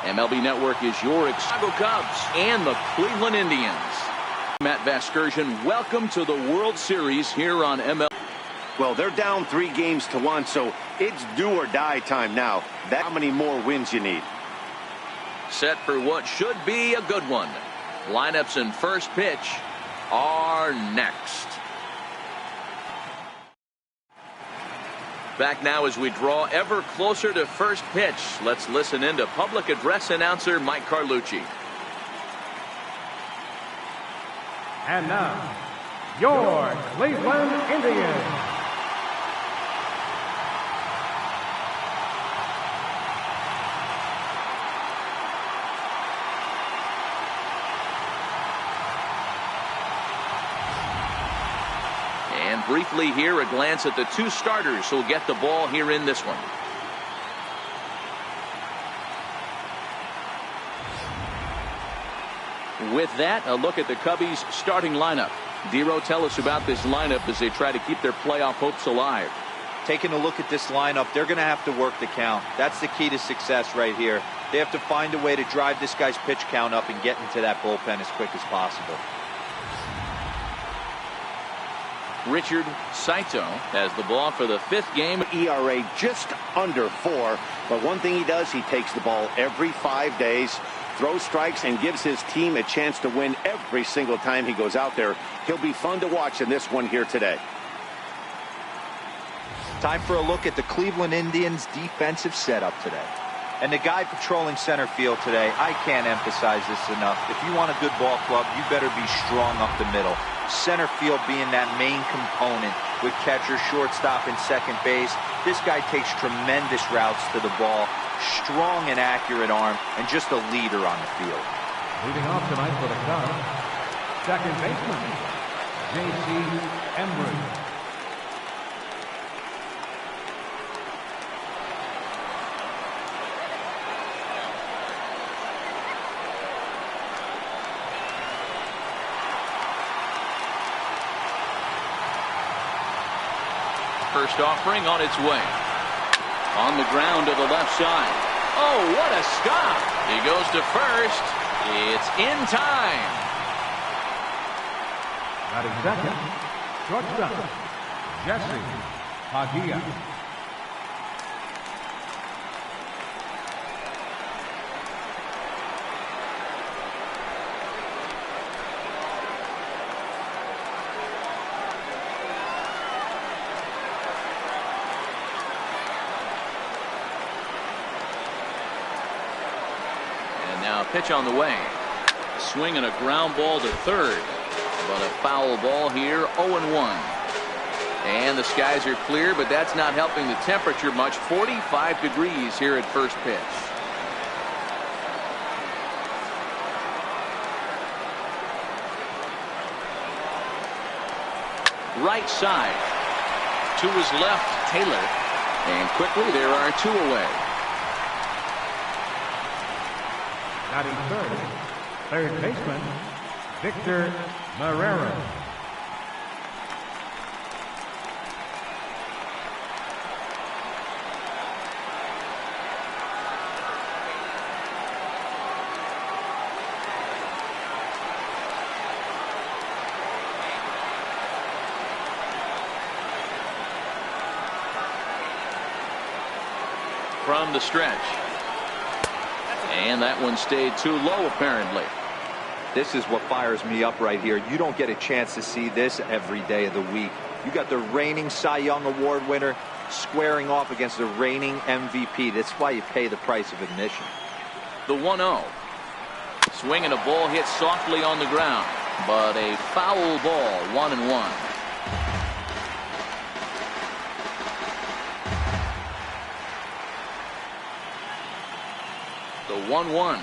MLB Network is your Chicago Cubs and the Cleveland Indians. Matt Vasgersian, welcome to the World Series here on MLB. Well, they're down 3-1, so it's do or die time now. That's how many more wins you need. Set for what should be a good one. Lineups and first pitch are next. Back now as we draw ever closer to first pitch. Let's listen in to public address announcer Mike Carlucci. And now, your Cleveland Indians. And briefly here, a glance at the two starters who'll get the ball here in this one. With that, a look at the Cubbies' starting lineup. Dero, tell us about this lineup as they try to keep their playoff hopes alive. Taking a look at this lineup, they're going to have to work the count. That's the key to success right here. They have to find a way to drive this guy's pitch count up and get into that bullpen as quick as possible. Richard Saito has the ball for the fifth game. ERA just under 4, but one thing he does, he takes the ball every 5 days, throws strikes, and gives his team a chance to win every single time he goes out there. He'll be fun to watch in this one here today. Time for a look at the Cleveland Indians' defensive setup today. And the guy patrolling center field today, I can't emphasize this enough. If you want a good ball club, you better be strong up the middle. Center field being that main component with catcher, shortstop, and second base. This guy takes tremendous routes to the ball, strong and accurate arm, and just a leader on the field. Leading off tonight for the Cubs, second baseman, J.C. First offering on its way. On the ground to the left side. Oh, what a stop. He goes to first. It's in time. Batting second, shortstop, Jesse Padilla. Now pitch on the way. Swing and a ground ball to third. But a foul ball here, 0-1. And the skies are clear, but that's not helping the temperature much. 45 degrees here at first pitch. Right side. To his left, Taylor. And quickly there are two away. Batting third baseman, Victor Marrero. From the stretch. And that one stayed too low, apparently. This is what fires me up right here. You don't get a chance to see this every day of the week. You got the reigning Cy Young Award winner squaring off against the reigning MVP. That's why you pay the price of admission. The 1-0. Swing and a ball hit softly on the ground. But a foul ball, 1-1. The 1-1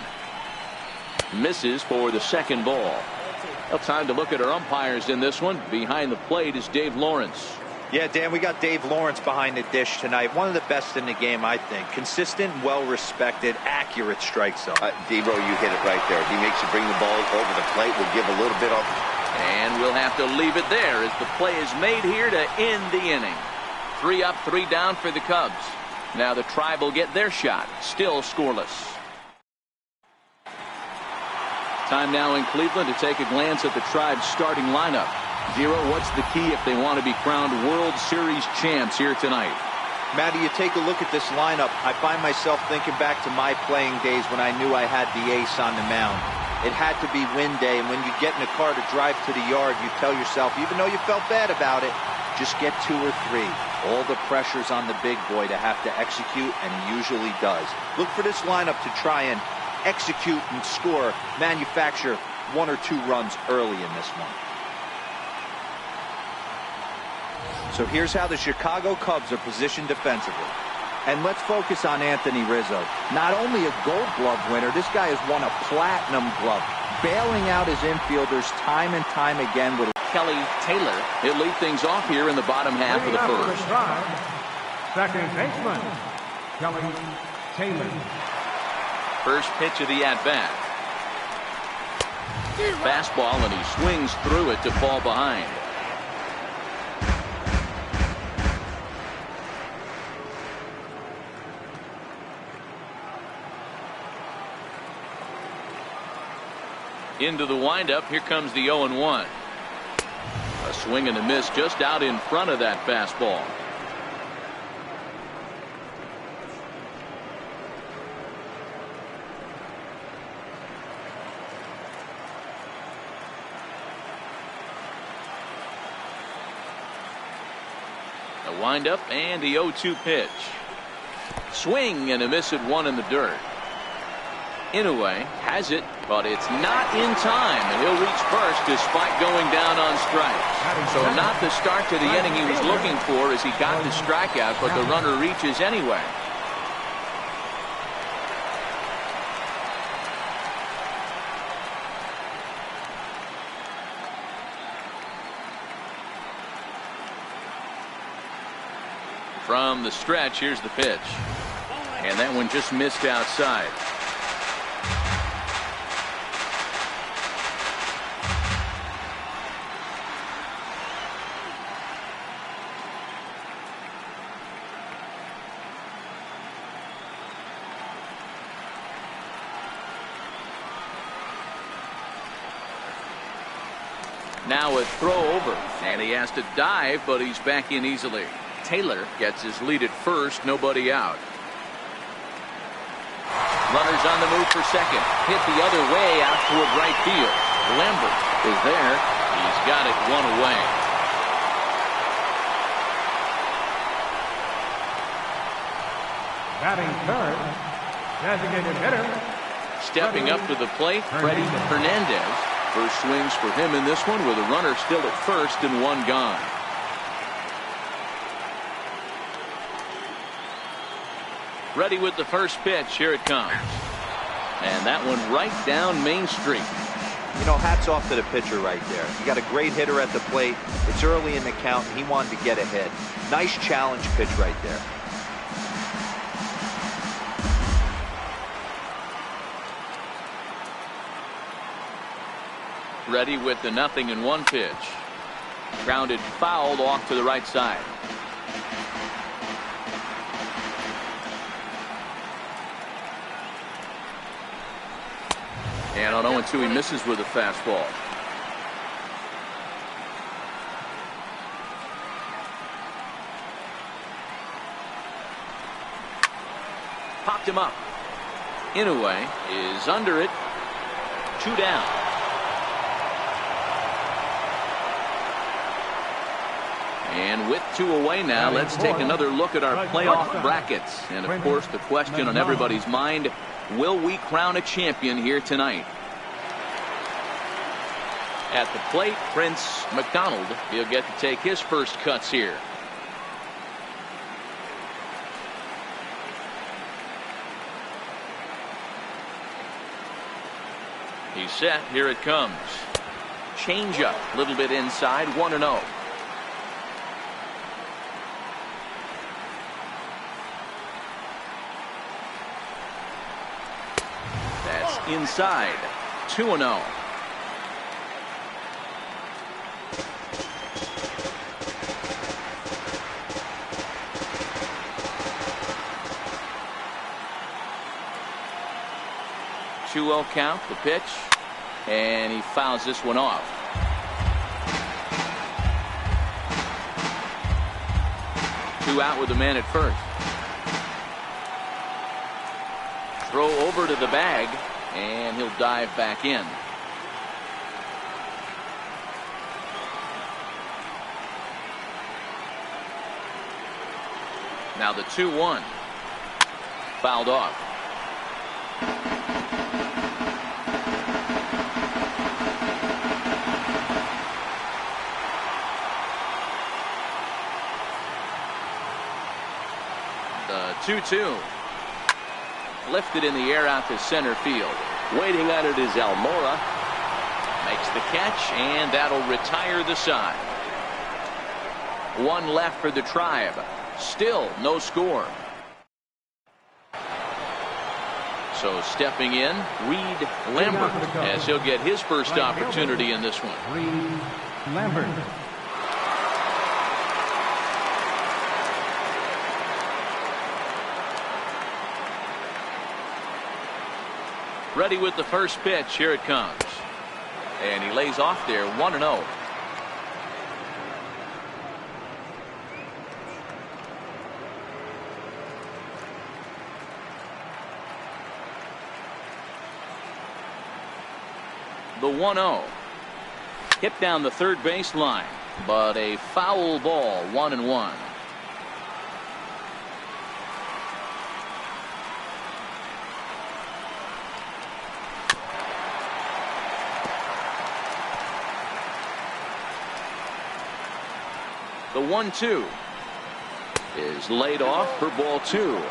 misses for the second ball. Well, time to look at our umpires in this one. Behind the plate is Dave Lawrence. Yeah, Dan, we got Dave Lawrence behind the dish tonight. One of the best in the game, I think. Consistent, well-respected, accurate strike zone. Dero, you hit it right there. He makes you bring the ball over the plate. We'll give a little bit of. And we'll have to leave it there as the play is made here to end the inning. 3 up, 3 down for the Cubs. Now the Tribe will get their shot. Still scoreless. Time now in Cleveland to take a glance at the Tribe's starting lineup. Zero, what's the key if they want to be crowned World Series champs here tonight? Matty, you take a look at this lineup. I find myself thinking back to my playing days when I knew I had the ace on the mound. It had to be win day, and when you get in a car to drive to the yard, you tell yourself, even though you felt bad about it, just get 2 or 3. All the pressure's on the big boy to have to execute, and he usually does. Look for this lineup to try and execute and score, manufacture 1 or 2 runs early in this one. So here's how the Chicago Cubs are positioned defensively. And let's focus on Anthony Rizzo. Not only a Gold Glove winner, this guy has won a Platinum Glove, bailing out his infielders time and time again with Kelly Taylor. He'll lead things off here in the bottom half of the first. Second baseman, Kelly Taylor. First pitch of the at-bat. Fastball, and he swings through it to fall behind. Into the windup. Here comes the 0-1. A swing and a miss just out in front of that fastball. A windup and the 0-2 pitch. Swing and a miss at 1 in the dirt. Inoue has it, but it's not in time, and he'll reach first despite going down on strikes. So not the start to the inning he was looking for as he got the strikeout, but the runner reaches anyway. From the stretch, here's the pitch. And that one just missed outside. Now a throw over, and he has to dive, but he's back in easily. Taylor gets his lead at first, nobody out. Runners on the move for second. Hit the other way out toward right field. Lambert is there. He's got it 1 away. Batting third, designated hitter. Stepping up to the plate, Freddie Hernandez. First swings for him in this one with a runner still at first and 1 gone. Ready with the first pitch. Here it comes. And that one right down Main Street. You know, hats off to the pitcher right there. You got a great hitter at the plate. It's early in the count, and he wanted to get ahead. Nice challenge pitch right there. Ready with the 0-1 pitch. Grounded foul off to the right side. And on 0-2 he misses with a fastball. Popped him up. Inoue is under it. 2 down. And with 2 away now, let's take another look at our playoff brackets. And of course, the question on everybody's mind, will we crown a champion here tonight? At the plate, Prince McDonald. He'll get to take his first cuts here. He's set. Here it comes. Change up. A little bit inside. 1-0. Inside. 2-0. Count. The pitch. and he fouls this one off. Two out with the man at first. Throw over to the bag, and he'll dive back in. Now the 2-1. Fouled off. The 2-2. Lifted in the air out to center field. Waiting on it is Almora. Makes the catch, and that'll retire the side. One left for the Tribe. Still no score. So stepping in, Reed Lambert, as he'll get his first opportunity in this one. Reed Lambert. Ready with the first pitch. Here it comes. And he lays off there, 1-0. The 1-0. Hit down the third base line, but a foul ball, 1-1. The 1-2 is laid off for ball 2.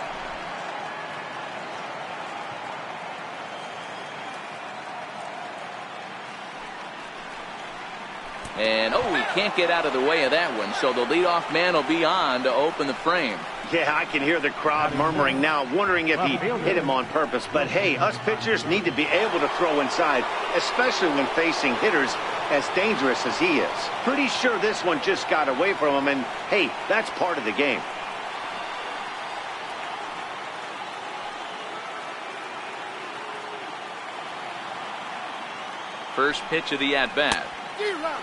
And he can't get out of the way of that one, so the leadoff man will be on to open the frame. Yeah, I can hear the crowd murmuring now, wondering if he hit him on purpose. But hey, us pitchers need to be able to throw inside, especially when facing hitters as dangerous as he is. Pretty sure this one just got away from him, and hey, that's part of the game. First pitch of the at-bat.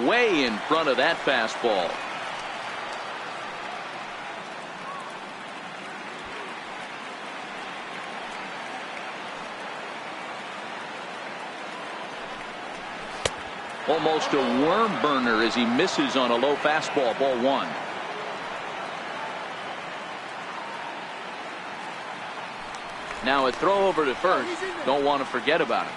Way in front of that fastball. Almost a worm burner as he misses on a low fastball, ball 1. Now a throw over to first. Don't want to forget about it.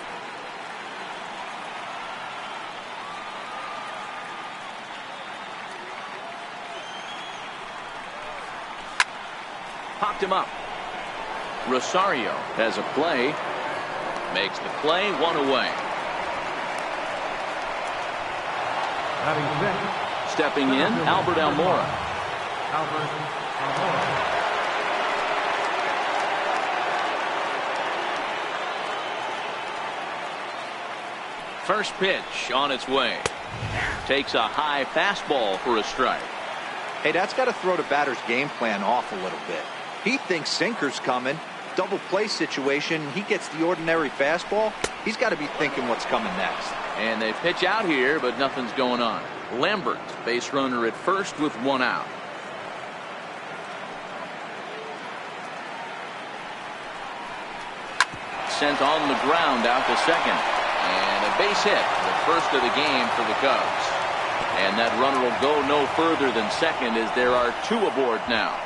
Popped him up. Rosario has a play. Makes the play, 1 away. Stepping in, Albert Almora. First pitch on its way. Takes a high fastball for a strike. Hey, that's got to throw the batter's game plan off a little bit. He thinks sinker's coming. Double play situation. He gets the ordinary fastball. He's got to be thinking what's coming next. And they pitch out here, but nothing's going on. Lambert, base runner at first with 1 out. Sent on the ground out to second. And a base hit, the first of the game for the Cubs. And that runner will go no further than second as there are 2 aboard now.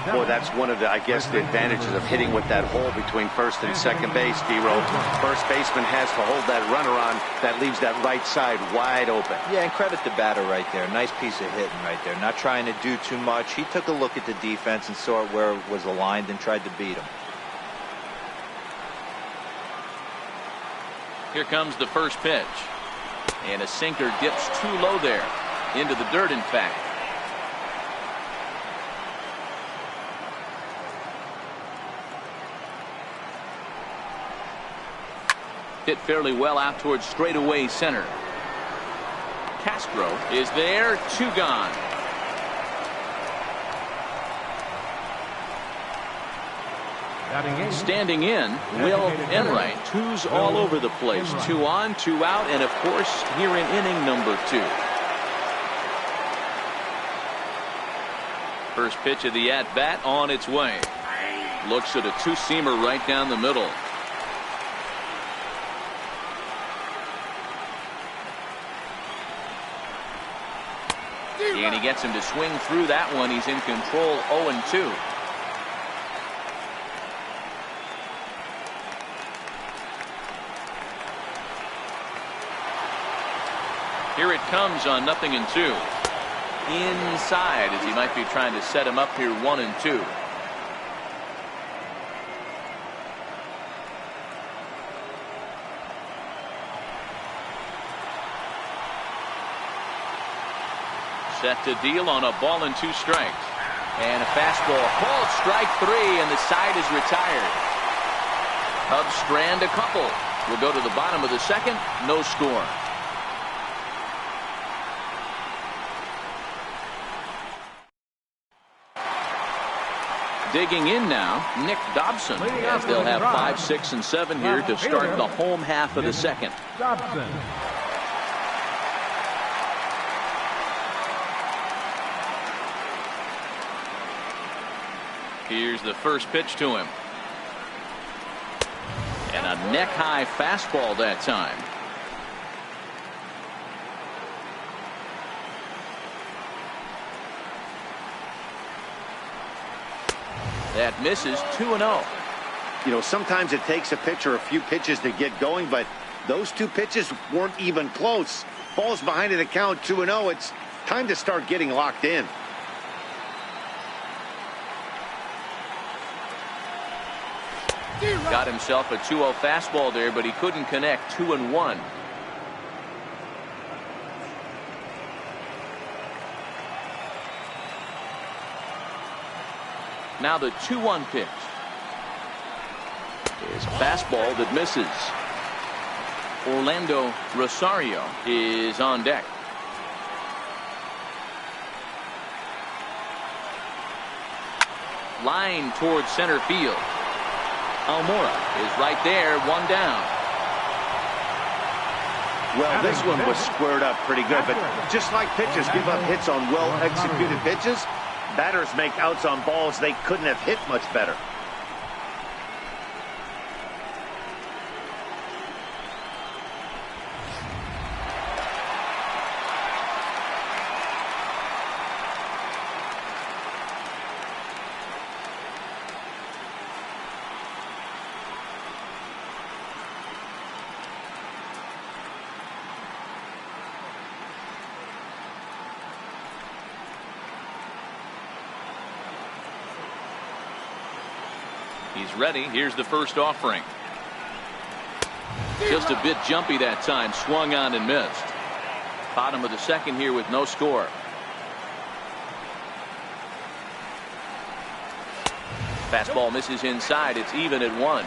Boy, that's one of the, I guess, the advantages of hitting with that hole between first and second base, D-Row. First baseman has to hold that runner on. That leaves that right side wide open. Yeah, and credit the batter right there. Nice piece of hitting right there. Not trying to do too much. He took a look at the defense and saw it where it was aligned and tried to beat him. Here comes the first pitch. And a sinker dips too low there. Into the dirt, in fact. Hit fairly well out towards straightaway center. Castro is there. 2 gone. Batting eighth. Standing in, Will Enright. Twos all over the place. 2 on, 2 out, and of course here in inning number 2. First pitch of the at-bat on its way. Looks at a two-seamer right down the middle. And he gets him to swing through that one. He's in control, 0-2. Here it comes on 0-2. Inside, as he might be trying to set him up here, 1-2. Set to deal on a ball and 2 strikes. And a fastball called strike 3, and the side is retired. Cubs strand a couple. We'll go to the bottom of the second. No score. Digging in now, Nick Dobson, as they'll have 5, 6, and 7 here to start the home half of the second. Dobson. Here's the first pitch to him. And a neck-high fastball that time. That misses, 2-0. You know, sometimes it takes a pitcher a few pitches to get going, but those 2 pitches weren't even close. Ball's behind in the count, 2-0. It's time to start getting locked in. Got himself a 2-0 fastball there, but he couldn't connect. 2-1. Now the 2-1 pitch is a fastball that misses. Orlando Rosario is on deck. Line towards center field. Almora is right there, 1 down. Well, this one was squared up pretty good, but just like pitchers give up hits on well-executed pitches, batters make outs on balls they couldn't have hit much better. He's ready. Here's the first offering. Just a bit jumpy that time. Swung on and missed. Bottom of the second here with no score. Fastball misses inside. It's even at 1.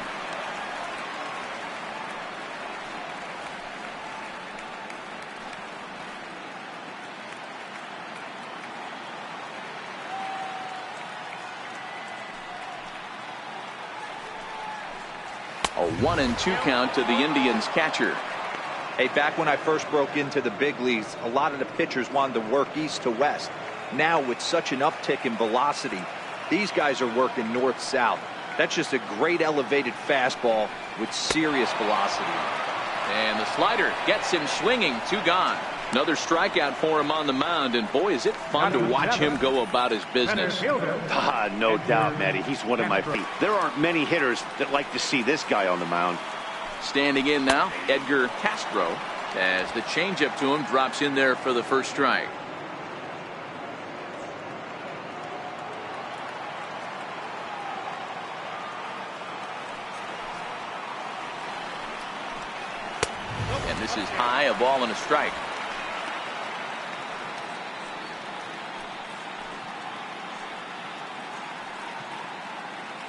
A 1-2 count to the Indians catcher. Hey, back when I first broke into the big leagues, a lot of the pitchers wanted to work east to west. Now, with such an uptick in velocity, these guys are working north-south. That's just a great elevated fastball with serious velocity. And the slider gets him swinging. 2 gone. Another strikeout for him on the mound, and boy, is it fun to watch him go about his business. No doubt, Matty. He's one of my feet. There aren't many hitters that like to see this guy on the mound. Standing in now, Edgar Castro, as the changeup to him drops in there for the first strike. And this is high, a ball and a strike.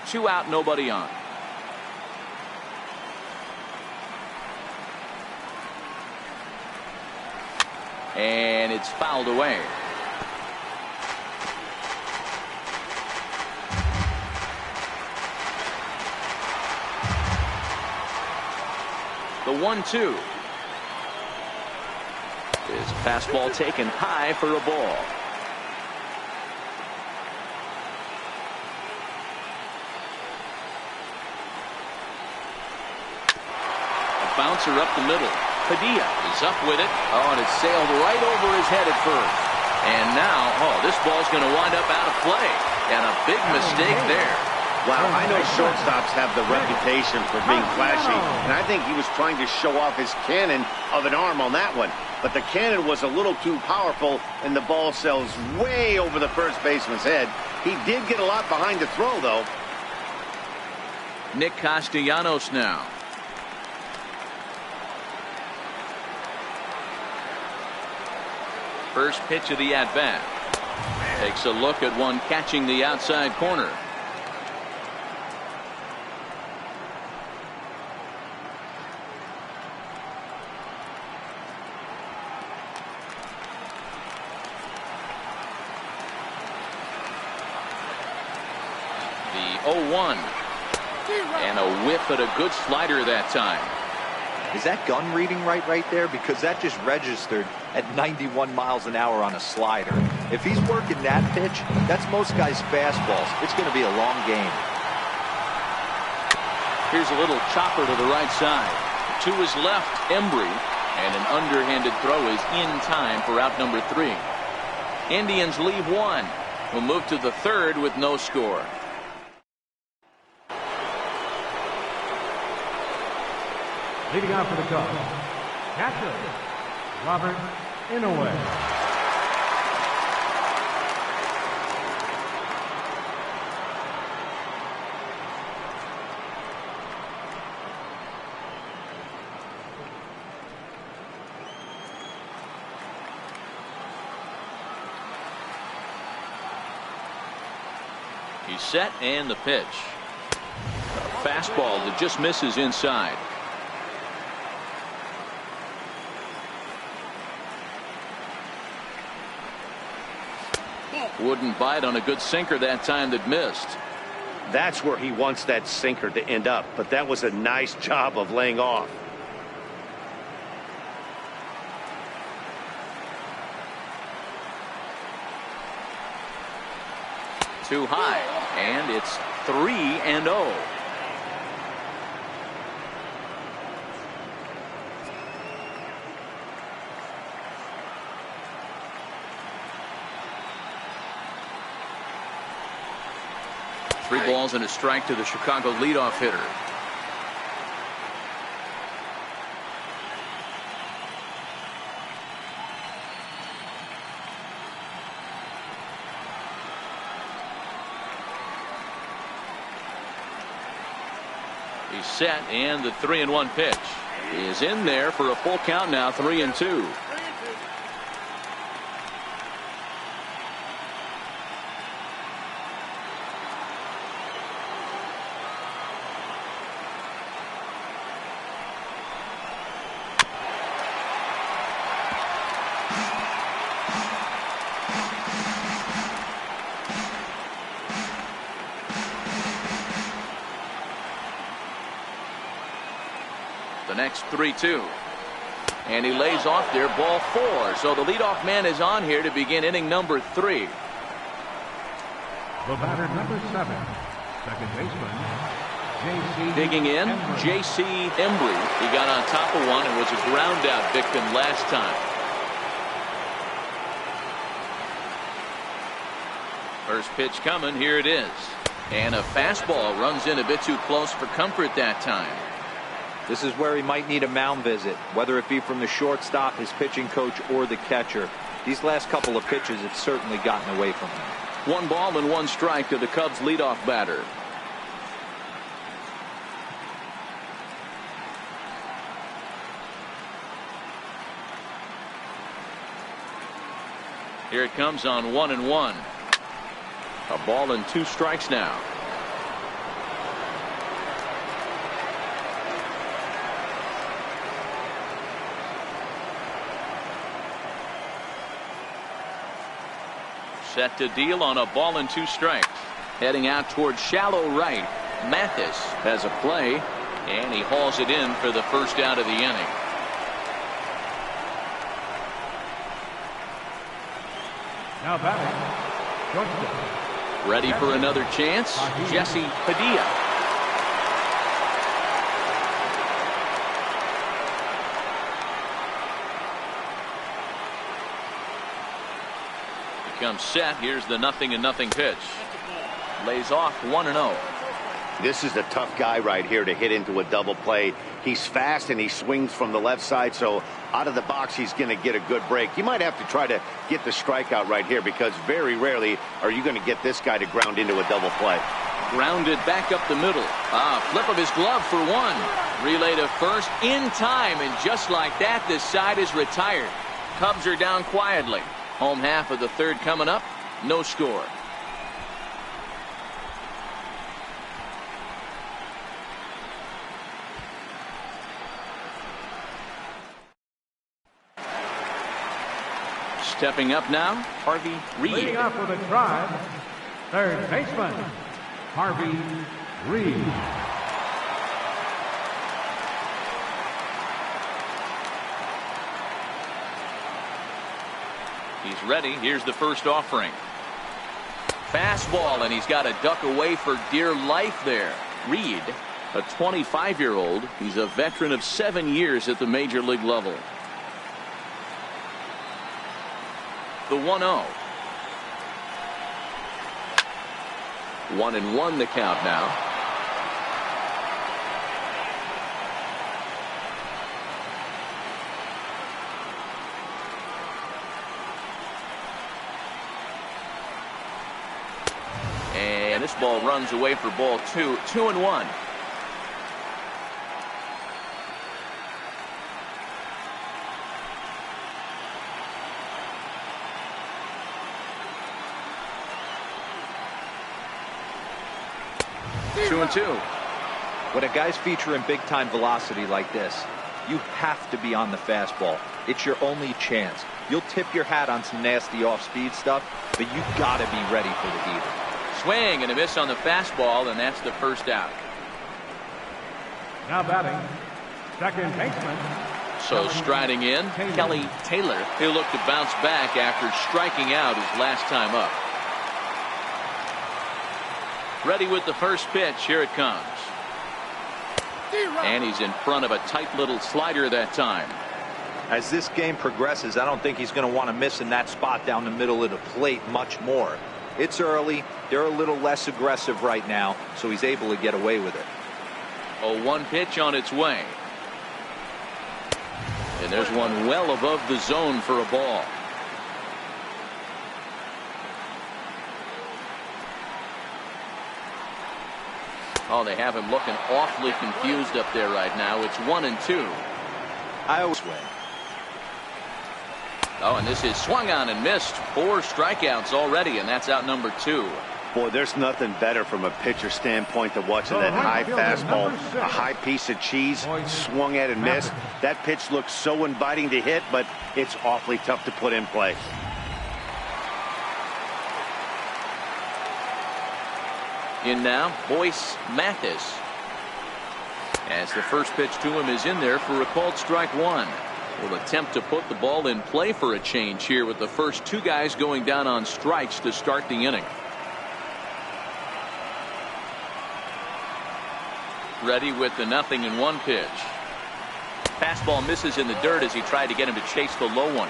Two out, nobody on. And it's fouled away. The 1-2. His fastball taken high for a ball. A bouncer up the middle. Padilla is up with it. Oh, and it sailed right over his head at first. And now, this ball's going to wind up out of play. And a big mistake there. Wow, I know shortstops have the reputation for being flashy, and I think he was trying to show off his cannon of an arm on that one. But the cannon was a little too powerful, and the ball sails way over the first baseman's head. He did get a lot behind the throw, though. Nick Castellanos now. First pitch of the at-bat. Takes a look at one catching the outside corner. The 0-1. And a whiff at a good slider that time. Is that gun reading right there? Because that just registered at 91 miles an hour on a slider. If he's working that pitch, that's most guys' fastballs. It's going to be a long game. Here's a little chopper to the right side. To his left, Embry. And an underhanded throw is in time for out number 3. Indians leave one. We'll move to the third with no score. Leading off for the Cubs, catcher, Robert Inouye. He's set and the pitch. A fastball that just misses inside. Wouldn't bite on a good sinker that time that missed. That's where he wants that sinker to end up, but that was a nice job of laying off. Too high, and it's 3-0. Three balls and a strike to the Chicago leadoff hitter. He's set, and the 3-1 pitch is in there for a full count now. 3-2. The next 3-2. And he lays off there, ball 4. So the leadoff man is on here to begin inning number 3. The batter, number 7, second baseman, J.C. Digging in, Embry. J.C. Embry. He got on top of one and was a ground out victim last time. First pitch coming, here it is. And a fastball runs in a bit too close for comfort that time. This is where he might need a mound visit, whether it be from the shortstop, his pitching coach, or the catcher. These last couple of pitches have certainly gotten away from him. 1 ball and 1 strike to the Cubs leadoff batter. Here it comes on 1-1. A ball and 2 strikes now. Set to deal on a ball and 2 strikes. Heading out towards shallow right. Mathis has a play. And he hauls it in for the first out of the inning. Now batting, shortstop. Ready for another chance, Jesse Padilla. Comes set. Here's the 0-0 pitch. Lays off 1-0. This is a tough guy right here to hit into a double play. He's fast and he swings from the left side, so out of the box he's going to get a good break. You might have to try to get the strikeout right here, because very rarely are you going to get this guy to ground into a double play. Grounded back up the middle. Flip of his glove for one. Relay to first in time, and just like that, this side is retired. Cubs are down quietly. Home half of the third coming up. No score. Stepping up now, Harvey Reed. Leading off with a drive, third baseman, Harvey Reed. He's ready. Here's the first offering. Fastball, and he's got to duck away for dear life there. Reed, a 25-year-old. He's a veteran of 7 years at the major league level. The 1-0. 1-1 the count now. And this ball runs away for ball 2. 2-1. Two and two. When a guy's featuring big-time velocity like this, you have to be on the fastball. It's your only chance. You'll tip your hat on some nasty off-speed stuff, but you got to be ready for the heater. Swing and a miss on the fastball, and that's the first out. Now batting, second baseman. So striding in, Kelly Taylor. He'll look to bounce back after striking out his last time up. Ready with the first pitch. Here it comes. And he's in front of a tight little slider that time. As this game progresses, I don't think he's going to want to miss in that spot down the middle of the plate much more. It's early. They're a little less aggressive right now, so he's able to get away with it. A 1 pitch on its way. And there's one well above the zone for a ball. Oh, they have him looking awfully confused up there right now. It's 1-2. I always win. Oh, and this is swung on and missed. 4 strikeouts already, and that's out number 2. Boy, there's nothing better from a pitcher standpoint than watching that high fastball, a high piece of cheese, swung at and missed. That pitch looks so inviting to hit, but it's awfully tough to put in play. In now, Boyce Mathis. As the first pitch to him is in there for a called strike 1. Will attempt to put the ball in play for a change here with the first 2 guys going down on strikes to start the inning. Ready with the 0-1 pitch. Fastball misses in the dirt as he tried to get him to chase the low one.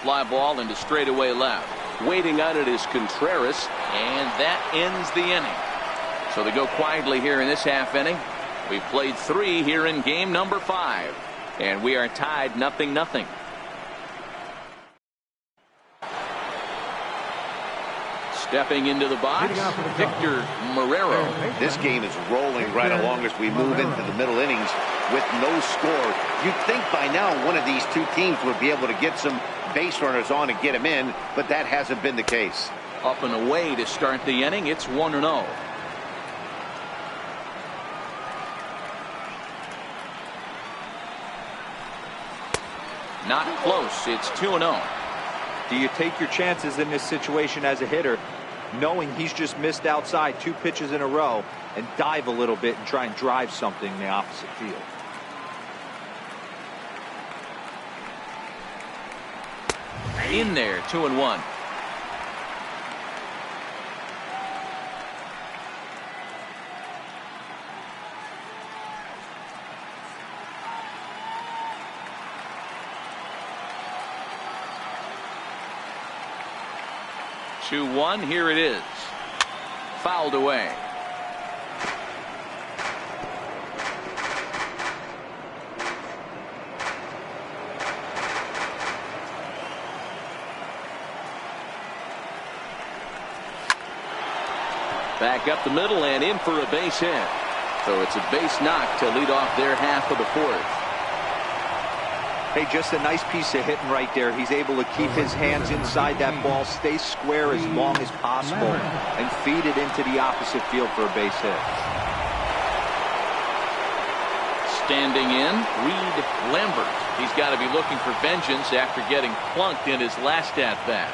Fly ball into straightaway left. Waiting on it is Contreras, and that ends the inning. So they go quietly here in this half inning. We've played 3 here in game number 5, and we are tied 0-0. Stepping into the box, Victor Marrero. This game is rolling right along as we move into the middle innings with no score. You'd think by now one of these 2 teams would be able to get some base runners on and get him in, but that hasn't been the case. Up and away to start the inning. It's 1-0. Not close. It's 2-0. Do you take your chances in this situation as a hitter, knowing he's just missed outside 2 pitches in a row, and dive a little bit and try and drive something in the opposite field? In there, 2-1. Here it is. Fouled away. Back up the middle and in for a base hit. So it's a base knock to lead off their half of the 4th. Hey, just a nice piece of hitting right there. He's able to keep his hands inside that ball, stay square as long as possible, and feed it into the opposite field for a base hit. Standing in, Reed Lambert. He's got to be looking for vengeance after getting plunked in his last at-bat.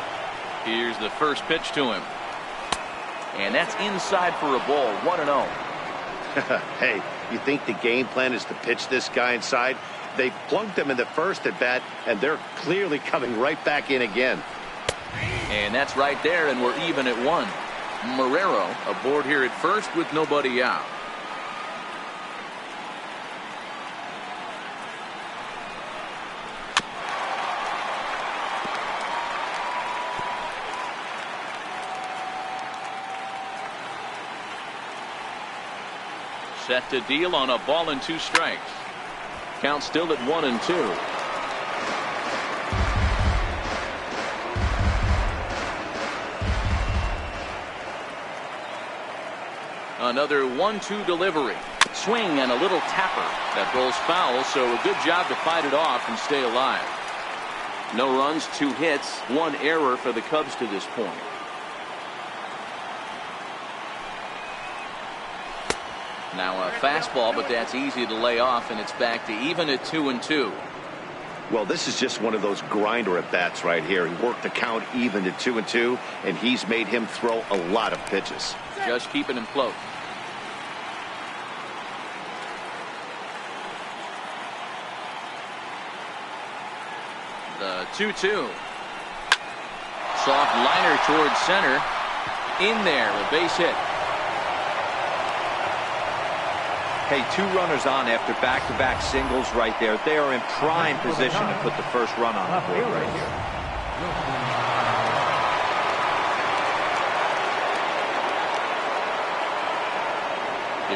Here's the first pitch to him. And that's inside for a ball, 1-0. Hey, you think the game plan is to pitch this guy inside? They plunked him in the first at bat, and they're clearly coming right back in again. And that's right there, and we're even at 1. Marrero aboard here at first with nobody out. Set to deal on a ball and 2 strikes. Count still at 1-2. Another 1-2 delivery. Swing and a little tapper. That ball's foul, so a good job to fight it off and stay alive. No runs, 2 hits, 1 error for the Cubs to this point. Now a fastball, but that's easy to lay off, and it's back to even at 2-2. Well, this is just one of those grinder at bats right here. He worked the count even to 2-2, and he's made him throw a lot of pitches. Just keeping him close. The 2-2. Soft liner towards center. In there, a base hit. Hey, 2 runners on after back-to-back singles right there. They are in prime position to put the first run on the board right here.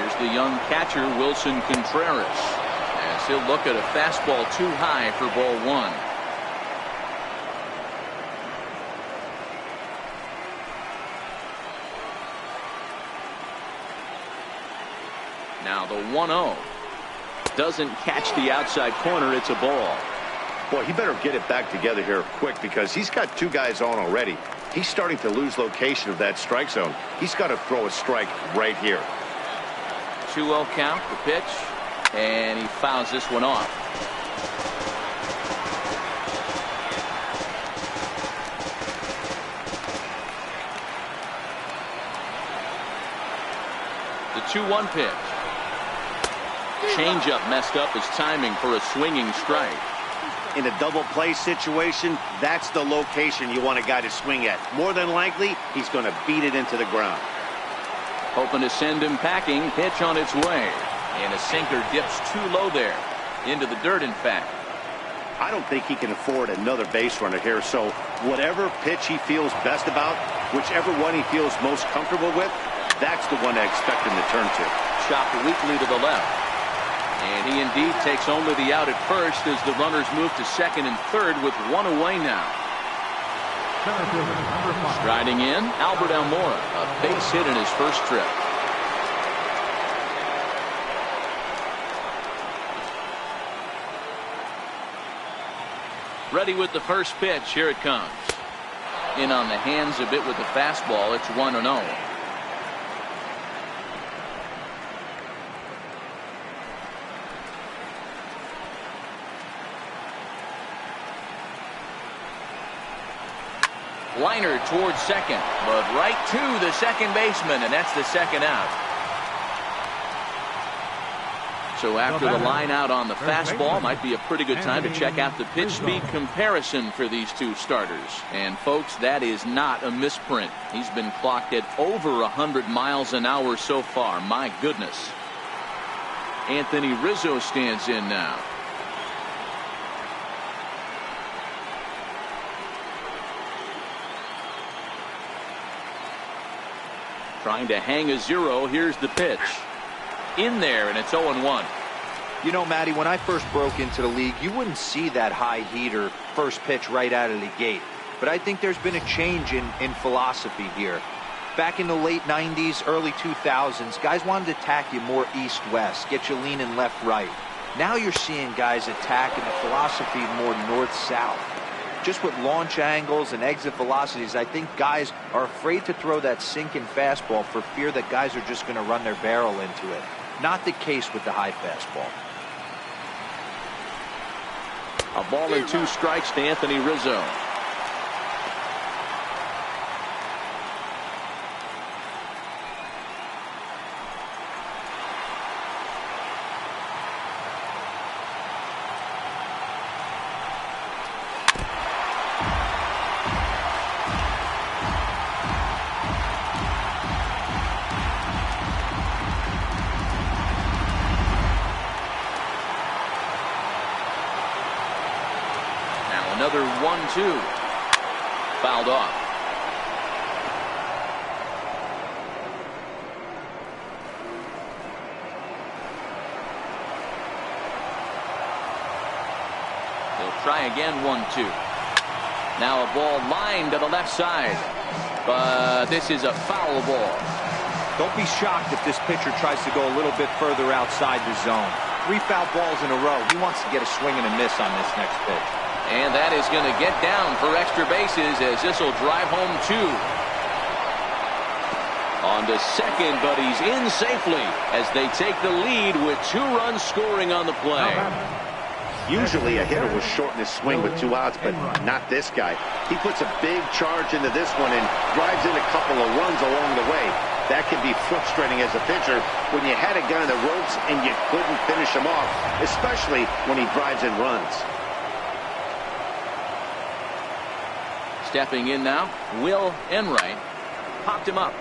Here's the young catcher, Wilson Contreras, as he'll look at a fastball too high for ball 1. Now the 1-0 doesn't catch the outside corner. It's a ball. Boy, he better get it back together here quick, because he's got 2 guys on already. He's starting to lose location of that strike zone. He's got to throw a strike right here. 2-0 count, the pitch, and he fouls this one off. The 2-1 pitch. Changeup messed up his timing for a swinging strike. In a double play situation, that's the location you want a guy to swing at. More than likely, he's going to beat it into the ground. Hoping to send him packing. Pitch on its way. And a sinker dips too low there. Into the dirt, in fact. I don't think he can afford another base runner here, so whatever pitch he feels best about, whichever one he feels most comfortable with, that's the one I expect him to turn to. Chopped weakly to the left. And he indeed takes only the out at first as the runners move to second and third with 1 away now. Striding in, Albert Almora, a base hit in his first trip. Ready with the first pitch. Here it comes. In on the hands a bit with the fastball. It's 1-0. Liner towards second, but right to the second baseman, and that's the second out. So after the line out on the fastball, might be a pretty good time to check out the pitch speed comparison for these two starters. And folks, that is not a misprint. He's been clocked at over 100 miles an hour so far. My goodness. Anthony Rizzo stands in now. Trying to hang a zero. Here's the pitch. In there, and it's 0-1. You know, Matty, when I first broke into the league, you wouldn't see that high heater first pitch right out of the gate. But I think there's been a change in philosophy here. Back in the late 90s, early 2000s, guys wanted to attack you more east-west, get you leaning left-right. Now you're seeing guys attacking the philosophy more north-south. Just with launch angles and exit velocities, I think guys are afraid to throw that sinking fastball for fear that guys are just going to run their barrel into it. Not the case with the high fastball. A ball and 2 strikes to Anthony Rizzo. Another 1-2. Fouled off. They'll try again. 1-2. Now a ball lined to the left side. But this is a foul ball. Don't be shocked if this pitcher tries to go a little bit further outside the zone. 3 foul balls in a row. He wants to get a swing and a miss on this next pitch. And that is going to get down for extra bases as this will drive home 2. On to second, but he's in safely as they take the lead with 2 runs scoring on the play. Usually a hitter will shorten his swing with 2 outs, but not this guy. He puts a big charge into this one and drives in a couple of runs along the way. That can be frustrating as a pitcher when you had a guy on the ropes and you couldn't finish him off, especially when he drives in runs. Stepping in now, Will Enright popped him up.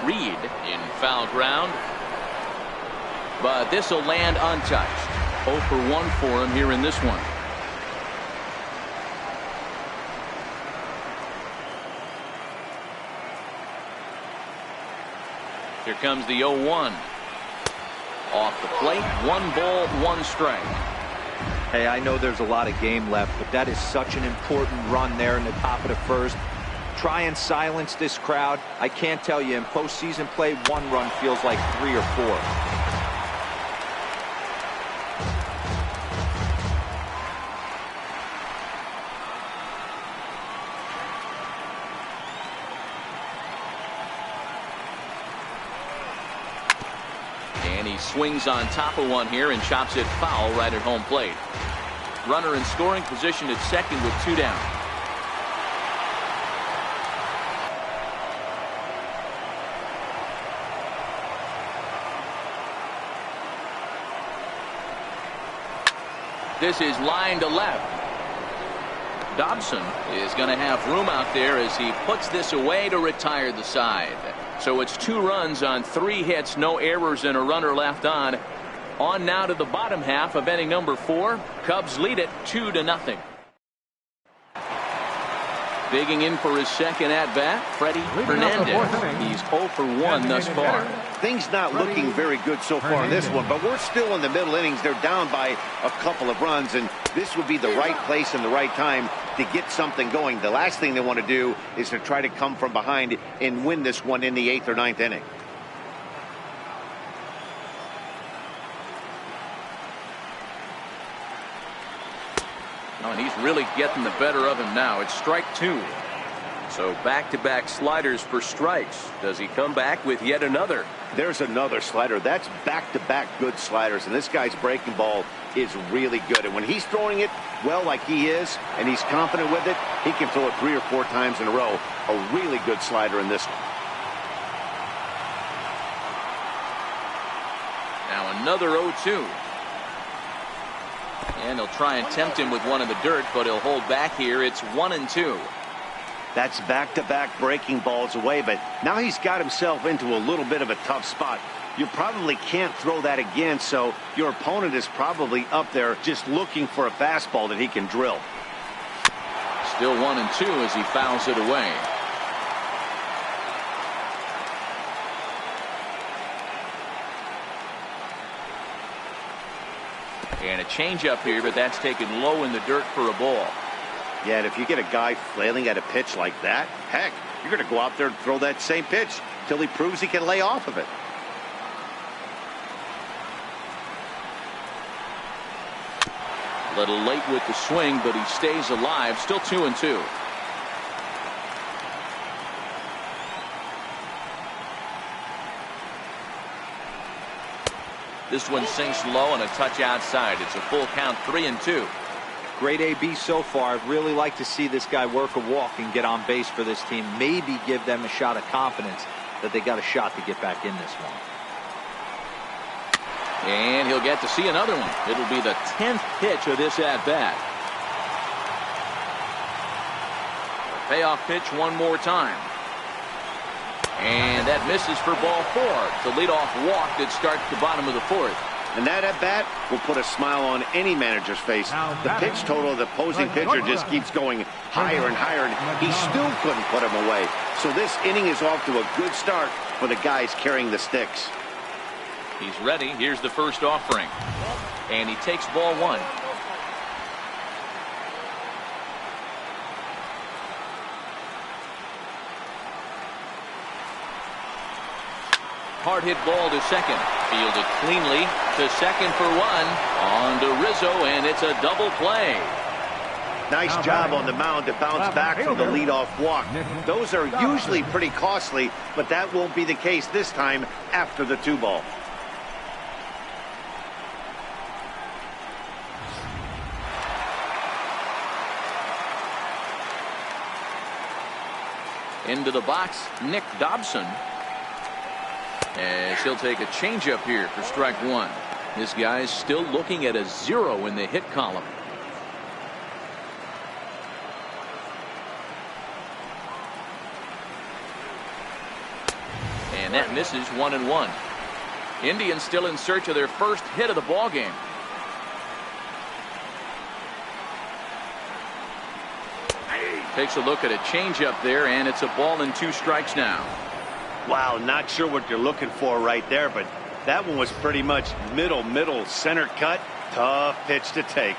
Reed in foul ground, but this will land untouched. 0 for 1 for him here in this one. Here comes the 0-1. Off the plate, 1 ball, 1 strike. Hey, I know there's a lot of game left, but that is such an important run there in the top of the first. Try and silence this crowd. I can't tell you, in postseason play, 1 run feels like 3 or 4. And he swings on top of one here and chops it foul right at home plate. Runner in scoring position at second with 2 down. This is line to left. Dobson is going to have room out there as he puts this away to retire the side. So it's 2 runs on 3 hits, no errors, and a runner left on. On now to the bottom half of inning number 4. Cubs lead it 2-0. Digging in for his second at-bat, Freddie Hernandez. He's 0 for 1 thus far. Things not looking very good so far in this one, but we're still in the middle innings. They're down by a couple of runs, and this would be the right place and the right time to get something going. The last thing they want to do is to try to come from behind and win this one in the 8th or 9th inning. Oh, and he's really getting the better of him now. It's strike 2. So back-to-back sliders for strikes. Does he come back with yet another? There's another slider. That's back-to-back good sliders, and this guy's breaking ball is really good. And when he's throwing it well like he is, and he's confident with it, he can throw it 3 or 4 times in a row. A really good slider in this one. Now another 0-2. And they'll try and tempt him with one in the dirt, but he'll hold back here. It's 1-2. That's back-to-back breaking balls away, but now he's got himself into a little bit of a tough spot. You probably can't throw that again, so your opponent is probably up there just looking for a fastball that he can drill. Still 1-2 as he fouls it away. And a changeup here, but that's taken low in the dirt for a ball. Yeah, and if you get a guy flailing at a pitch like that, heck, you're going to go out there and throw that same pitch till he proves he can lay off of it. A little late with the swing, but he stays alive. Still 2-2. This one sinks low and a touch outside. It's a full count, 3-2. Great AB so far. I'd really like to see this guy work a walk and get on base for this team. Maybe give them a shot of confidence that they got a shot to get back in this one. And he'll get to see another one. It'll be the 10th pitch of this at-bat. Payoff pitch one more time. And that misses for ball 4. The leadoff walk that starts the bottom of the 4th. And that at-bat will put a smile on any manager's face. The pitch total of the opposing pitcher just keeps going higher and higher, and he still couldn't put him away. So this inning is off to a good start for the guys carrying the sticks. He's ready. Here's the first offering. And he takes ball 1. Hard hit ball to second. Fielded cleanly to second for 1. On to Rizzo, and it's a double play. Nice job on the mound to bounce back from the leadoff walk. Those are usually pretty costly, but that won't be the case this time after the 2-ball. Into the box, Nick Dobson. As he'll take a changeup here for strike 1. This guy's still looking at a 0 in the hit column. And that misses 1-1. Indians still in search of their first hit of the ball game. Takes a look at a changeup there, and it's a ball and 2 strikes now. Wow, not sure what you're looking for right there, but that one was pretty much middle, center cut. Tough pitch to take.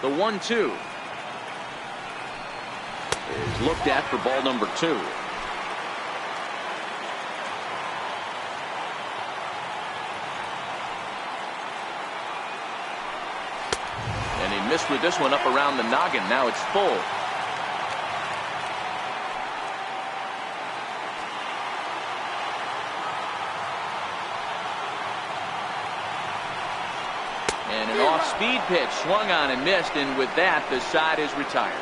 The 1-2 is looked at for ball number 2. And he missed with this one up around the noggin. Now it's full. And an off-speed pitch swung on and missed, and with that the side is retired.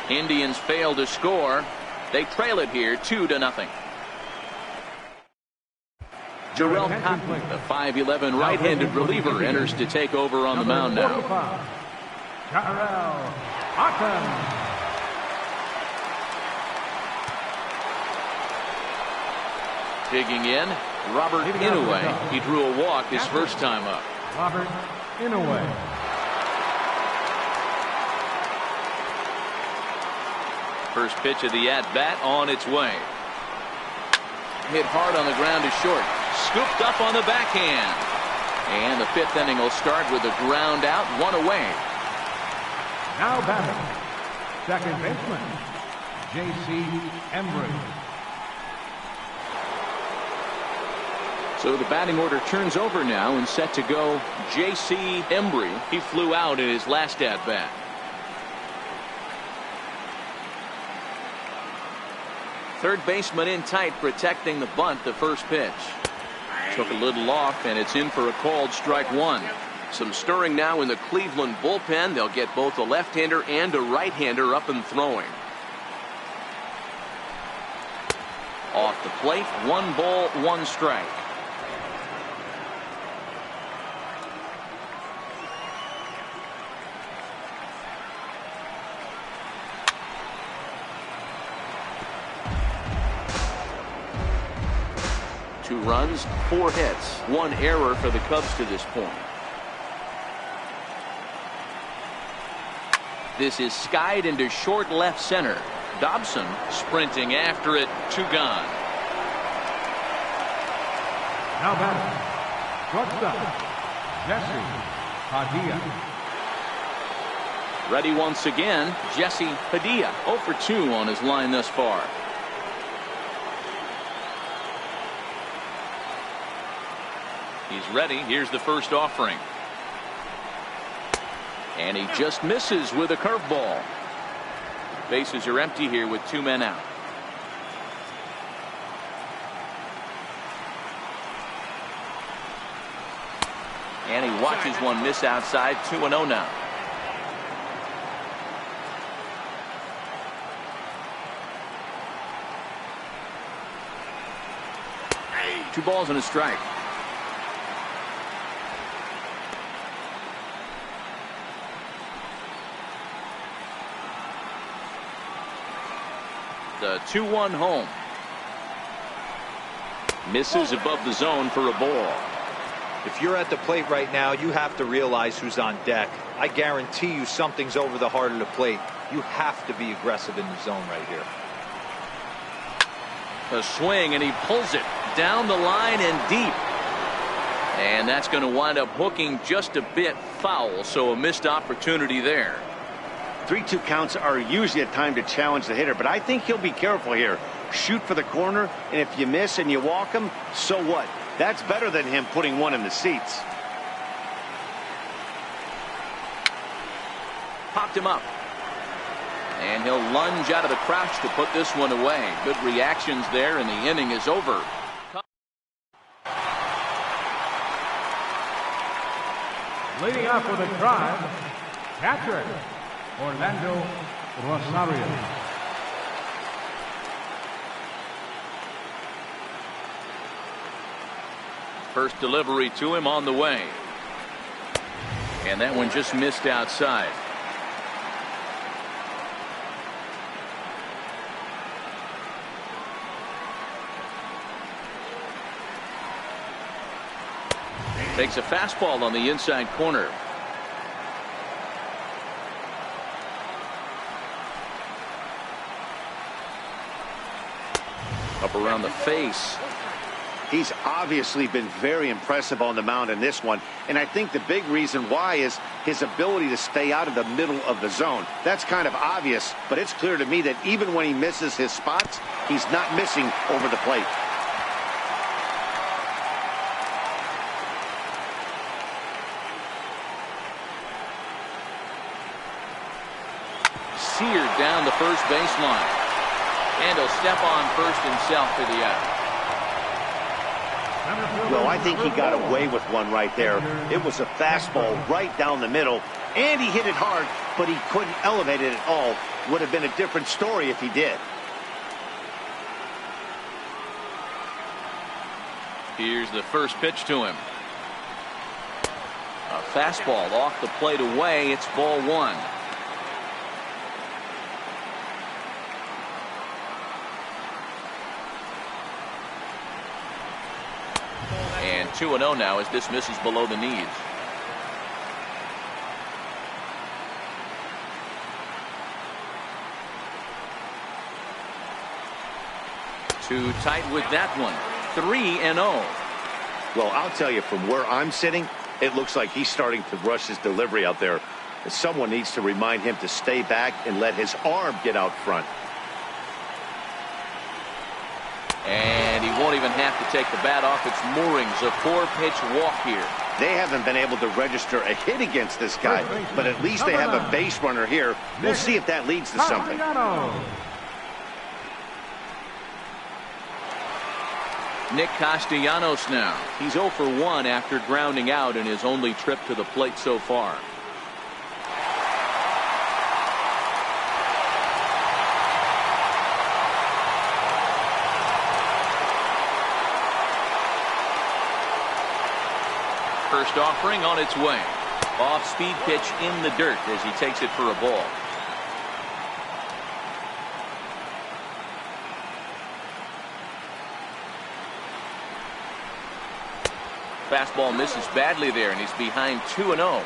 Indians fail to score. They trail it here 2-0. Jarrell Cotton, the 5'11" right-handed reliever, enters to take over on the mound now. Jarrell Cotton. Digging in, Robert Inouye. He drew a walk his first time up. Robert Inouye. First pitch of the at-bat on its way. Hit hard on the ground to short. Scooped up on the backhand. And the 5th inning will start with a ground out, 1 away. Now batting, second baseman, J.C. Embry. So the batting order turns over now, and set to go J.C. Embry. He flew out in his last at-bat. Third baseman in tight, protecting the bunt. The first pitch took a little off, and it's in for a called strike 1. Some stirring now in the Cleveland bullpen. They'll get both a left-hander and a right-hander up and throwing. Off the plate, 1 ball, 1 strike. Two runs, 4 hits, 1 error for the Cubs to this point. This is skied into short left center. Dobson sprinting after it, 2 gone. Now batting, shortstop, Jesse Padilla. Ready once again, Jesse Padilla, 0 for 2 on his line thus far. He's ready. Here's the first offering. And he just misses with a curveball. Bases are empty here with 2 men out. And he watches one miss outside. 2-0 now. Two balls and a strike. The 2-1 home. Misses above the zone for a ball. If you're at the plate right now, you have to realize who's on deck. I guarantee you something's over the heart of the plate. You have to be aggressive in the zone right here. A swing, and he pulls it down the line and deep. And that's going to wind up hooking just a bit foul, so a missed opportunity there. 3-2 counts are usually a time to challenge the hitter, but I think he'll be careful here. Shoot for the corner, and if you miss and you walk him, so what? That's better than him putting one in the seats. Popped him up. And he'll lunge out of the crouch to put this one away. Good reactions there, and the inning is over. Leading off with a drive, catcher Orlando Rosario. First delivery to him on the way. And that one just missed outside. Takes a fastball on the inside corner. Up around the face. He's obviously been very impressive on the mound in this one, and I think the big reason why is his ability to stay out of the middle of the zone. That's kind of obvious, but it's clear to me that even when he misses his spots, he's not missing over the plate. Seared down the first baseline. And he'll step on first himself for the out. Well, I think he got away with one right there. It was a fastball right down the middle, and he hit it hard, but he couldn't elevate it at all. Would have been a different story if he did. Here's the first pitch to him. A fastball off the plate away. It's ball 1. And 2-0 now as this misses below the knees. Too tight with that one. 3-0. Well, I'll tell you, from where I'm sitting, it looks like he's starting to rush his delivery out there. Someone needs to remind him to stay back and let his arm get out front. And he won't even have to take the bat off its moorings. A 4-pitch walk here. They haven't been able to register a hit against this guy, but at least they have a base runner here. We'll see if that leads to something. Nick Castellanos now. He's 0 for 1 after grounding out in his only trip to the plate so far. First offering on its way. Off-speed pitch in the dirt as he takes it for a ball. Fastball misses badly there, and he's behind 2-0.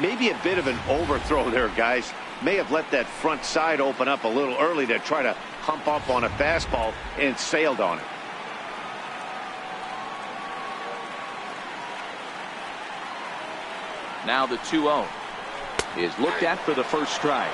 Maybe a bit of an overthrow there, guys. May have let that front side open up a little early to try to hump up on a fastball and sailed on it. Now the 2-0 is looked at for the first strike.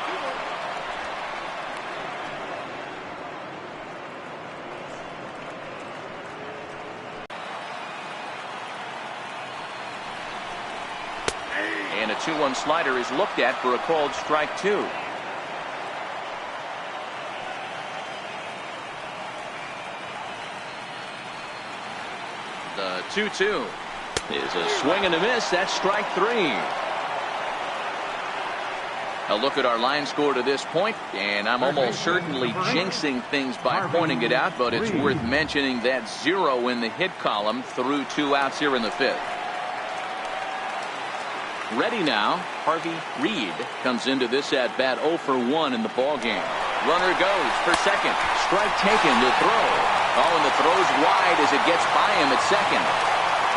And a 2-1 slider is looked at for a called strike 2. The 2-2 is a swing and a miss. That's strike 3. A look at our line score to this point, and I'm almost certainly jinxing things by pointing it out, but it's worth mentioning that 0 in the hit column through 2 outs here in the 5th. Ready now, Harvey Reed comes into this at bat 0 for 1 in the ball game. Runner goes for second. Strike taken to throw. Oh, and the throw's wide as it gets by him at second.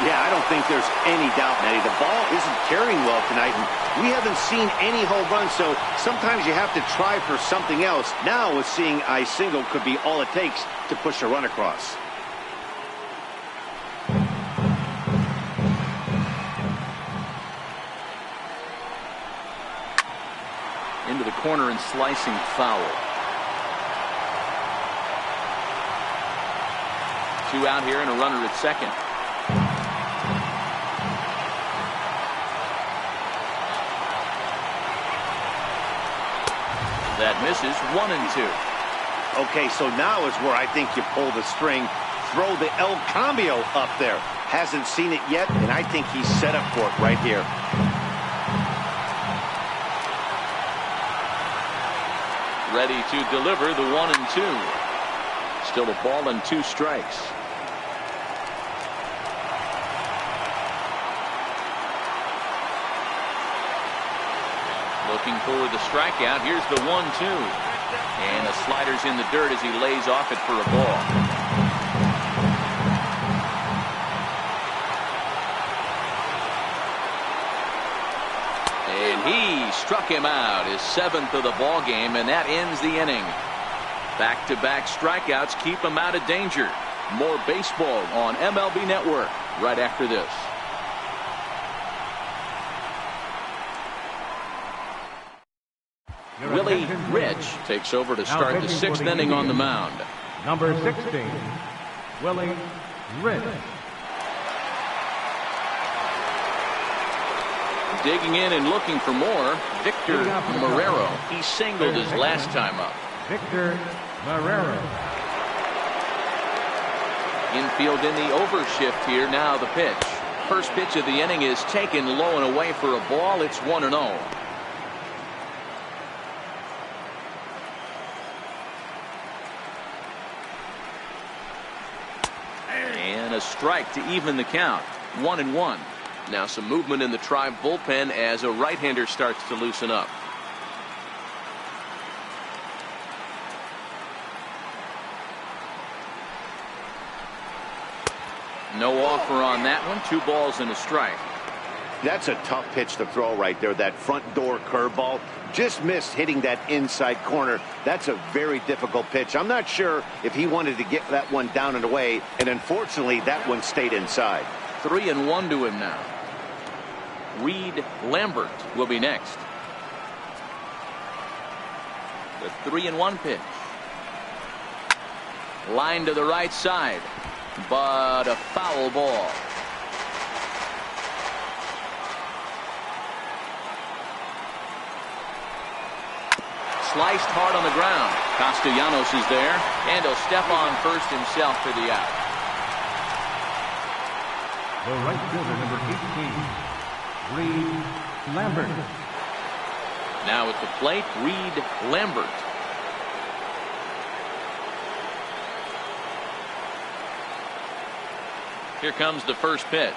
Yeah, I don't think there's any doubt, Matty. The ball isn't carrying well tonight, and we haven't seen any home runs, so sometimes you have to try for something else. Now, with seeing a single could be all it takes to push a run across. Into the corner and slicing foul. 2 out here and a runner at second. That misses. 1-2. Okay, so now is where I think you pull the string. Throw the El Cambio up there. Hasn't seen it yet, and I think he's set up for it right here. Ready to deliver the 1-2. Still a ball and 2 strikes. Looking for the strikeout. Here's the 1-2. And the slider's in the dirt as he lays off it for a ball. And he struck him out, his 7th of the ball game, and that ends the inning. Back-to-back strikeouts keep him out of danger. More baseball on MLB Network right after this. Willie Rich takes over to start the 6th inning on the mound. Number 16, Willie Rich. Digging in and looking for more, Victor Marrero. He singled his last time up. Victor Marrero. Infield in the overshift here. Now the pitch. First pitch of the inning is taken low and away for a ball. It's 1-0. And a strike to even the count. 1-1. Now some movement in the Tribe bullpen as a right-hander starts to loosen up. No offer on that one. 2 balls and a strike. That's a tough pitch to throw right there. That front door curveball just missed hitting that inside corner. That's a very difficult pitch. I'm not sure if he wanted to get that one down and away, and unfortunately that one stayed inside. 3-1 to him now. Reed Lambert will be next. The 3-1 pitch. Line to the right side, but a foul ball. Sliced hard on the ground. Castellanos is there, and he'll step on first himself for the out. The right fielder, number 18, Reed Lambert. Now at the plate, Reed Lambert. Here comes the first pitch.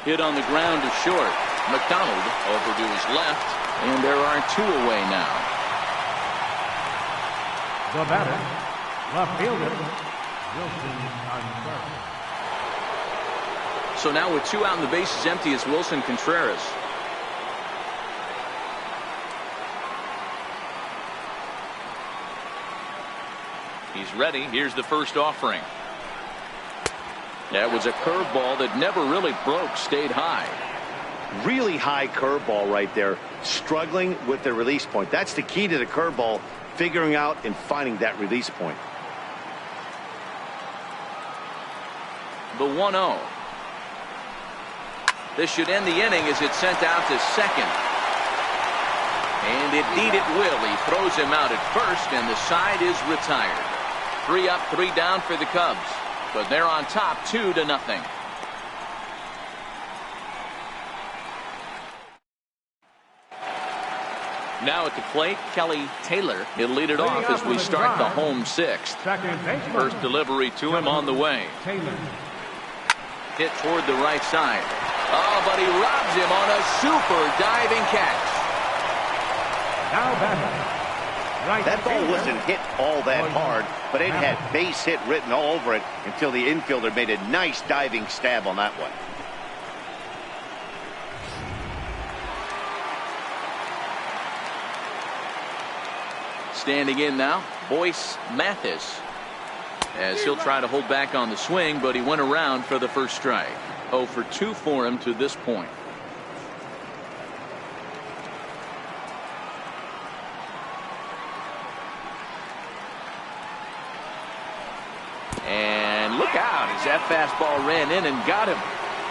Hit on the ground to short. McDonald over to his left, and there are 2 away now. The batter, left fielder, Wilson Contreras. So now with 2 out and the bases empty, it's Wilson Contreras. He's ready. Here's the first offering. That was a curveball that never really broke, stayed high. Really high curveball right there, struggling with the release point. That's the key to the curveball, figuring out and finding that release point. The 1-0. This should end the inning as it's sent out to second. And indeed it will. He throws him out at first, and the side is retired. 3 up, 3 down for the Cubs. But they're on top 2-0. Now at the plate, Kelly Taylor. He'll lead it off as we start the home 6th. First delivery to him on the way. Hit toward the right side. Oh, but he robs him on a super diving catch. Now batting. That ball wasn't hit all that hard, but it had base hit written all over it until the infielder made a nice diving stab on that one. Standing in now, Boyce Mathis, as he'll try to hold back on the swing, but he went around for the first strike. 0 for 2 for him to this point. And look out as that fastball ran in and got him.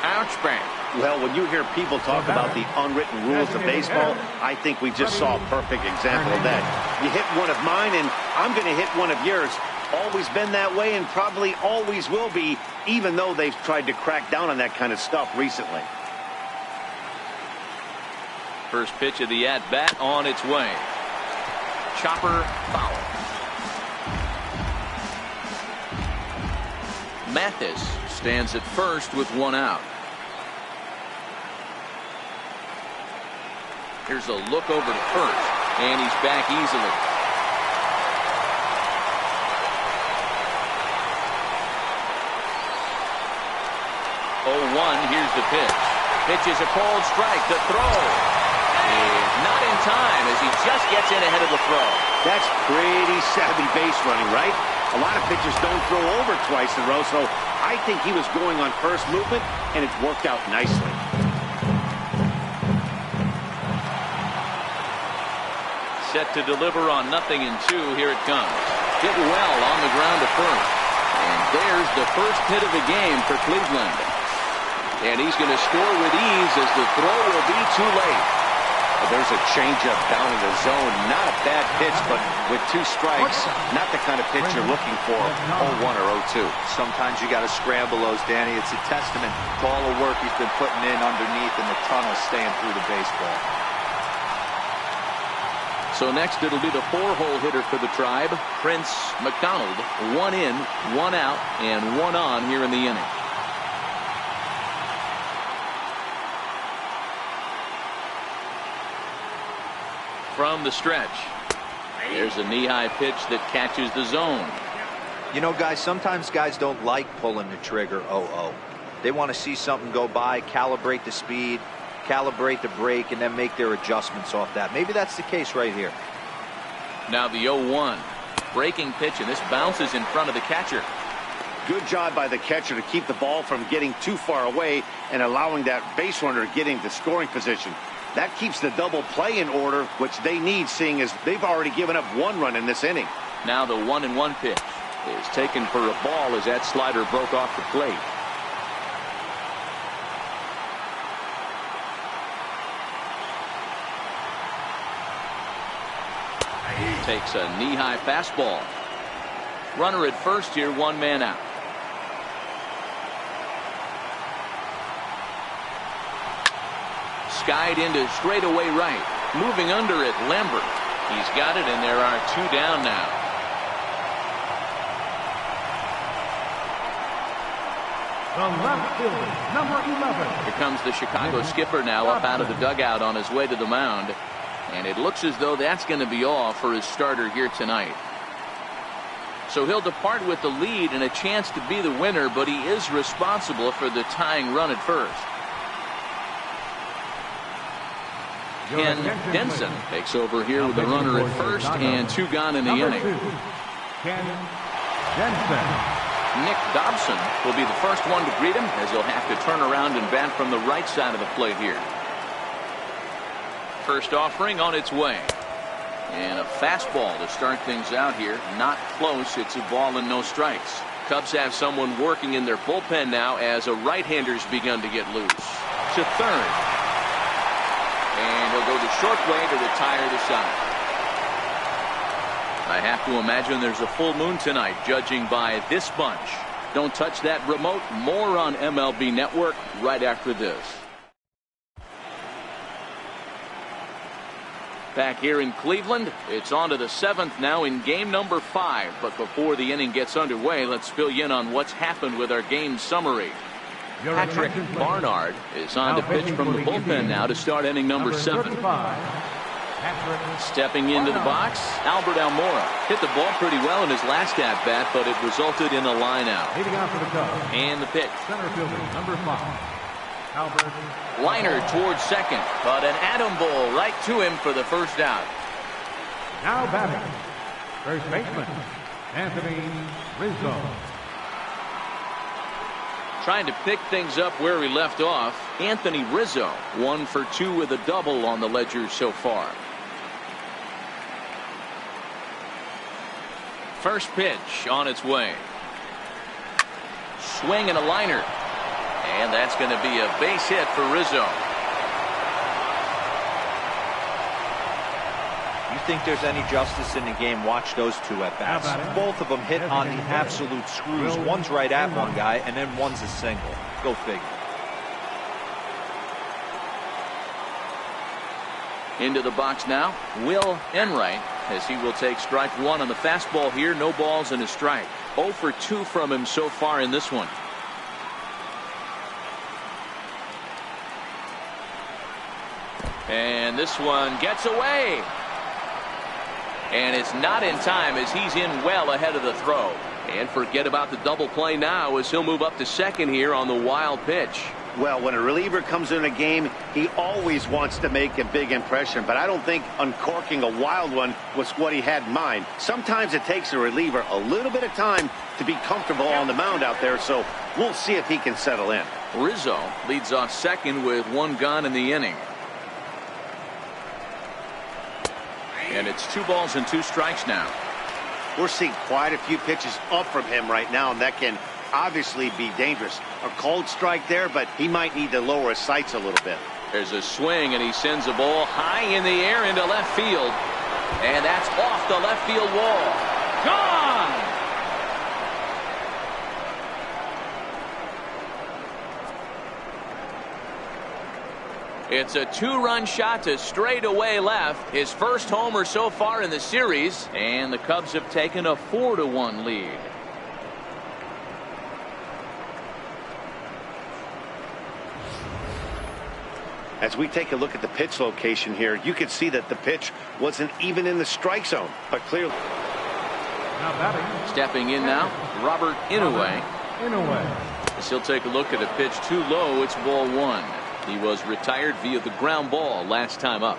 Ouch bang. Well, when you hear people talk about the unwritten rules of baseball, I think we just saw a perfect example of that. You hit one of mine, and I'm going to hit one of yours. Always been that way and probably always will be, even though they've tried to crack down on that kind of stuff recently. First pitch of the at-bat on its way. Chopper foul. Mathis stands at first with 1 out. Here's a look over to first, and he's back easily. 0-1, here's the pitch. Pitch is a cold strike. The throw is not in time as he just gets in ahead of the throw. That's pretty savvy base running, right? A lot of pitchers don't throw over twice in a row, so I think he was going on first movement, and it worked out nicely. Set to deliver on 0-2. Here it comes. Hit well on the ground to first. And there's the first hit of the game for Cleveland. And he's going to score with ease as the throw will be too late. There's a changeup down in the zone. Not a bad pitch, but with 2 strikes, not the kind of pitch you're looking for 0-1 or 0-2. Sometimes you got to scramble those, Danny. It's a testament to all the work he's been putting in underneath in the tunnel, staying through the baseball. So next it'll be the 4-hole hitter for the Tribe, Prince McDonald. 1 in, 1 out, and 1 on here in the inning. From the stretch, there's a knee-high pitch that catches the zone. You know, guys, sometimes guys don't like pulling the trigger 0-0. They want to see something go by, calibrate the speed, calibrate the brake, and then make their adjustments off that. Maybe that's the case right here. Now the 0-1. Breaking pitch, and this bounces in front of the catcher. Good job by the catcher to keep the ball from getting too far away and allowing that base runner to get into scoring position. That keeps the double play in order, which they need, seeing as they've already given up 1 run in this inning. Now the 1-1 pitch is taken for a ball as that slider broke off the plate. Takes a knee-high fastball. Runner at first here, 1 man out. skied into straightaway right. Moving under it, Lambert. He's got it, and there are 2 down now. The left fielder, number 11. Here comes the Chicago skipper now up out of the dugout on his way to the mound. And it looks as though that's going to be all for his starter here tonight. So he'll depart with the lead and a chance to be the winner, but he is responsible for the tying run at first. Ken Denson takes over here with the runner at first and 2 gone in the inning. Ken Denson. Nick Dobson will be the first one to greet him, as he'll have to turn around and bat from the right side of the plate here. First offering on its way. And a fastball to start things out here. Not close. It's a ball and no strikes. Cubs have someone working in their bullpen now as a right-hander's begun to get loose. To third. And he'll go the short way to retire the side. I have to imagine there's a full moon tonight, judging by this bunch. Don't touch that remote. More on MLB Network right after this. Back here in Cleveland, it's on to the 7th now in game number 5. But before the inning gets underway, let's fill you in on what's happened with our game summary. Patrick Barnard is on to pitch from the bullpen now to start inning number 7. Stepping into the box, Albert Almora hit the ball pretty well in his last at-bat, but it resulted in a line out. And the pitch. Center fielder, number 5. Albert. Liner towards second, but an atom ball right to him for the first out. Now batting, first baseman, Anthony Rizzo. Trying to pick things up where he left off, Anthony Rizzo, 1 for 2 with a double on the ledger so far. First pitch on its way. Swing and a liner. And that's going to be a base hit for Rizzo. You think there's any justice in the game? Watch those 2 at-bats. Both of them hit on the absolute screws. One's right at one guy, and then one's a single. Go figure. Into the box now, Will Enright, as he will take strike 1 on the fastball here. No balls and a strike. 0 for 2 from him so far in this one. And this one gets away. And it's not in time, as he's in well ahead of the throw. And forget about the double play now, as he'll move up to second here on the wild pitch. Well, when a reliever comes in a game, he always wants to make a big impression, but I don't think uncorking a wild one was what he had in mind. Sometimes it takes a reliever a little bit of time to be comfortable on the mound out there, so we'll see if he can settle in. Rizzo leads off second with 1 gone in the inning. And it's 2 balls and 2 strikes now. We're seeing quite a few pitches up from him right now, and that can obviously be dangerous. A cold strike there, but he might need to lower his sights a little bit. There's a swing, and he sends a ball high in the air into left field. And that's off the left field wall. Gone! It's a 2-run shot to straightaway left. His first homer so far in the series. And the Cubs have taken a 4-1 lead. As we take a look at the pitch location here, you can see that the pitch wasn't even in the strike zone, but clearly. Now batting. Stepping in now, Robert Inouye. As he'll take a look at a pitch too low, it's ball 1. He was retired via the ground ball last time up.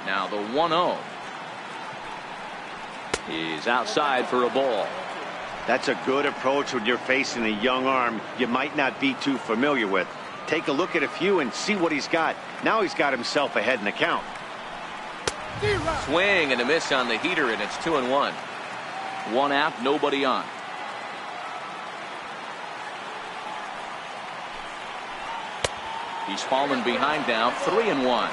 Now the 1-0. He's outside for a ball. That's a good approach when you're facing a young arm you might not be too familiar with. Take a look at a few and see what he's got. Now he's got himself ahead in the count. Swing and a miss on the heater, and it's 2-1. 1 out, nobody on. He's fallen behind now, 3-1.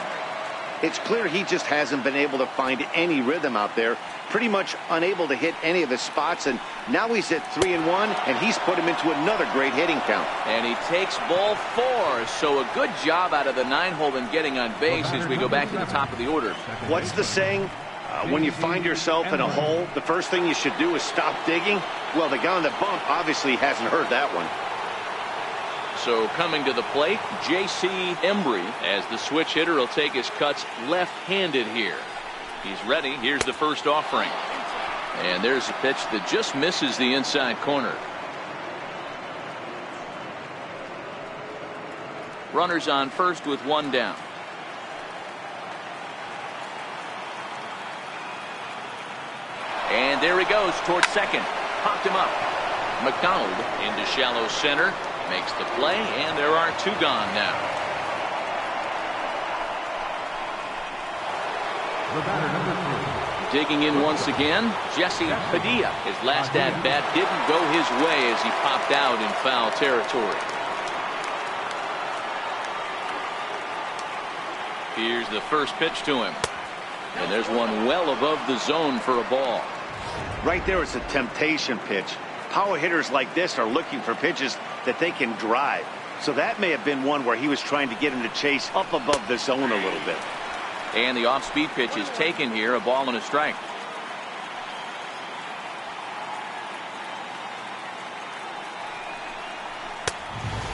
It's clear he just hasn't been able to find any rhythm out there. pretty much unable to hit any of his spots, and now he's at 3-1, and he's put him into another great hitting count. And he takes ball 4, so a good job out of the 9-hole in getting on base as we go back to the top of the order. What's the saying? When you find yourself in a hole, the first thing you should do is stop digging. Well, the guy on the bump obviously hasn't heard that one. So coming to the plate, J.C. Embry, as the switch hitter, will take his cuts left-handed here. He's ready. Here's the first offering. And there's a pitch that just misses the inside corner. Runners on first with 1 down. And there he goes towards second. Popped him up. McDonald into shallow center. Makes the play, and there are 2 gone now. The batter, number 3. Digging in once again, Jesse Padilla. His last at-bat didn't go his way as he popped out in foul territory. Here's the first pitch to him. And there's one well above the zone for a ball. Right there is a temptation pitch. Power hitters like this are looking for pitches that they can drive. So that may have been one where he was trying to get him to chase up above the zone a little bit. And the off-speed pitch is taken here, a ball and a strike.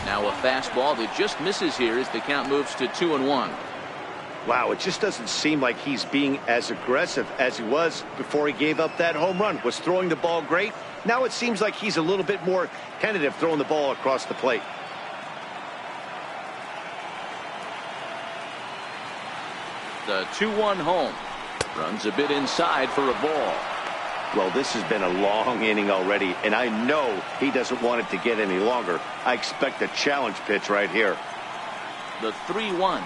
Now a fastball that just misses here as the count moves to 2-1. Wow, it just doesn't seem like he's being as aggressive as he was before he gave up that home run. Was throwing the ball great. Now it seems like he's a little bit more tentative throwing the ball across the plate. The 2-1 home. Runs a bit inside for a ball. Well, this has been a long inning already, and I know he doesn't want it to get any longer. I expect a challenge pitch right here. The 3-1.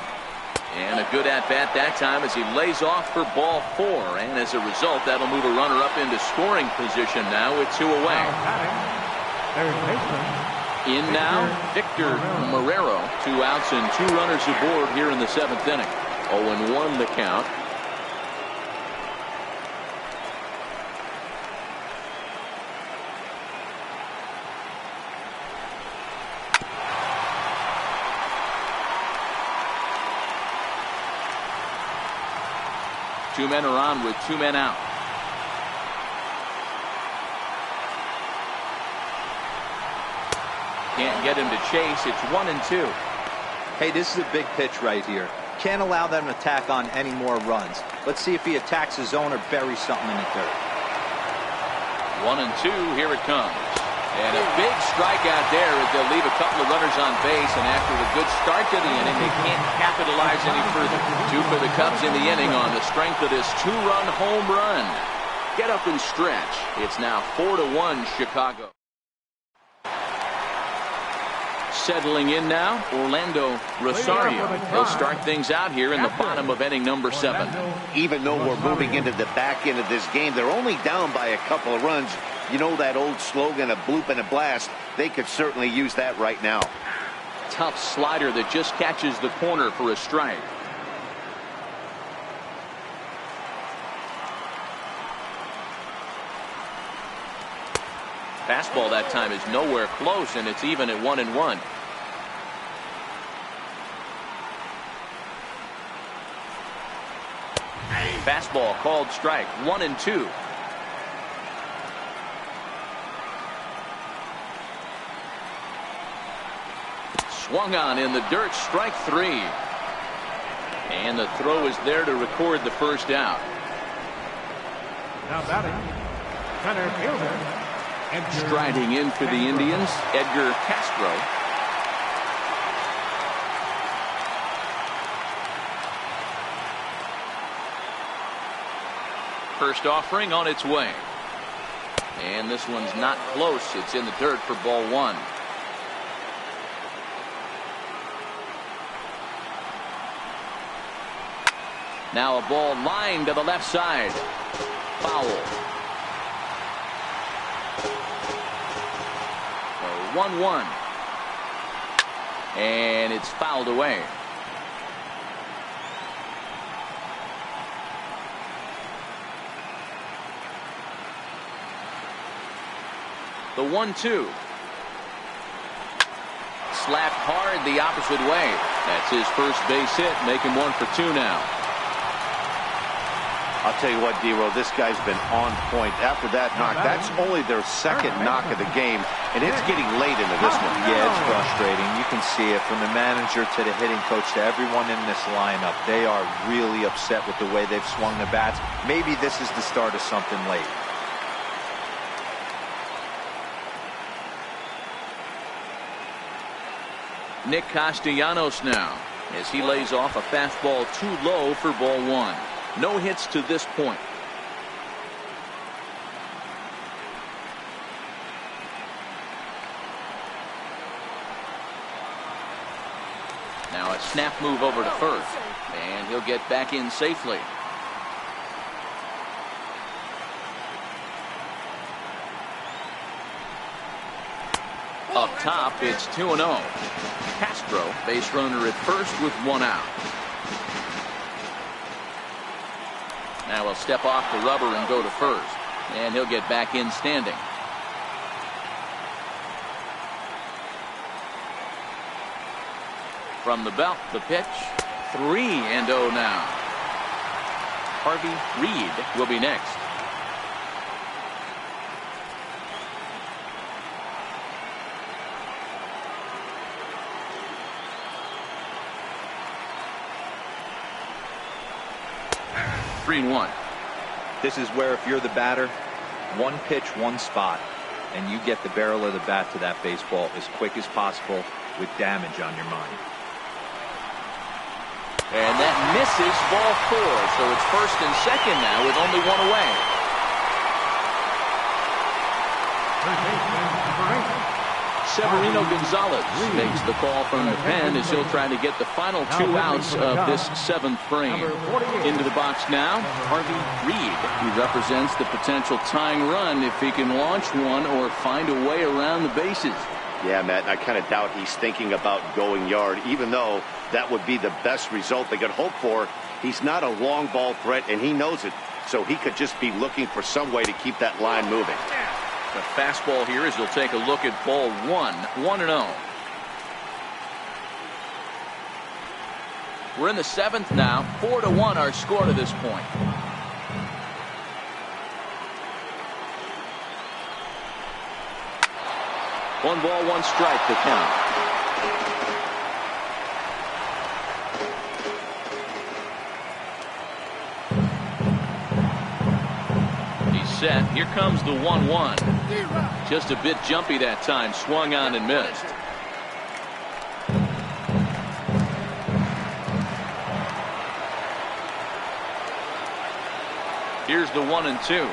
And a good at-bat that time as he lays off for ball 4. And as a result, that'll move a runner up into scoring position now with 2 away. In now, Victor Marrero. 2 outs and 2 runners aboard here in the 7th inning. 0-1 the count. Two men are on with 2 men out. Can't get him to chase. It's 1-2. Hey, this is a big pitch right here. Can't allow them to tack on any more runs. Let's see if he attacks his zone or buries something in the dirt. 1-2. Here it comes. And a big strikeout there as they'll leave a couple of runners on base, and after a good start to the inning, they can't capitalize any further. 2 for the Cubs in the inning on the strength of this 2-run home run. Get up and stretch. It's now 4-1 Chicago. Settling in now, Orlando Rosario. They'll start things out here in the bottom of inning number 7. Even though we're moving into the back end of this game, they're only down by a couple of runs. You know that old slogan, a bloop and a blast? They could certainly use that right now. Tough slider that just catches the corner for a strike. Fastball that time is nowhere close, and it's even at 1-1. Fastball called strike. 1-2. Swung on in the dirt, strike 3. And the throw is there to record the first out. Now batting, center fielder. Striding in for the Indians, Edgar Castro. First offering on its way. And this one's not close. It's in the dirt for ball 1. Now a ball lined to the left side. Foul. 1-1. And it's fouled away. The 1-2. Slapped hard the opposite way. That's his first base hit, making 1 for 2 now. I'll tell you what, D-Row, this guy's been on point. After that knock, that's only their second knock of the game, and it's getting late into this one. Yeah, it's frustrating. You can see it from the manager to the hitting coach to everyone in this lineup. They are really upset with the way they've swung the bats. Maybe this is the start of something late. Nick Castellanos now, as he lays off a fastball too low for ball 1. No hits to this point. Now a snap move over to first, and he'll get back in safely. Up top, it's 2-0. Castro, base runner at first with 1 out. Now he'll step off the rubber and go to first, and he'll get back in standing. From the belt, the pitch, 3-0 now. Harvey Reed will be next. This is where, if you're the batter, 1 pitch, 1 spot, and you get the barrel of the bat to that baseball as quick as possible with damage on your mind. And that misses ball 4, so it's first and second now with only 1 away. Severino Gonzalez makes the call from the pen as he'll try to get the final 2 outs of this 7th frame. Into the box now, Harvey Reed, who represents the potential tying run if he can launch one or find a way around the bases. Yeah, Matt, I kind of doubt he's thinking about going yard, even though that would be the best result they could hope for. He's not a long ball threat, and he knows it, so he could just be looking for some way to keep that line moving. The fastball here as he'll take a look at ball 1, 1-0. We're in the 7th now, 4-1 our score to this point. One ball, 1 strike to count. He's set. Here comes the 1-1. Just a bit jumpy that time. Swung on and missed. Here's the 1-2.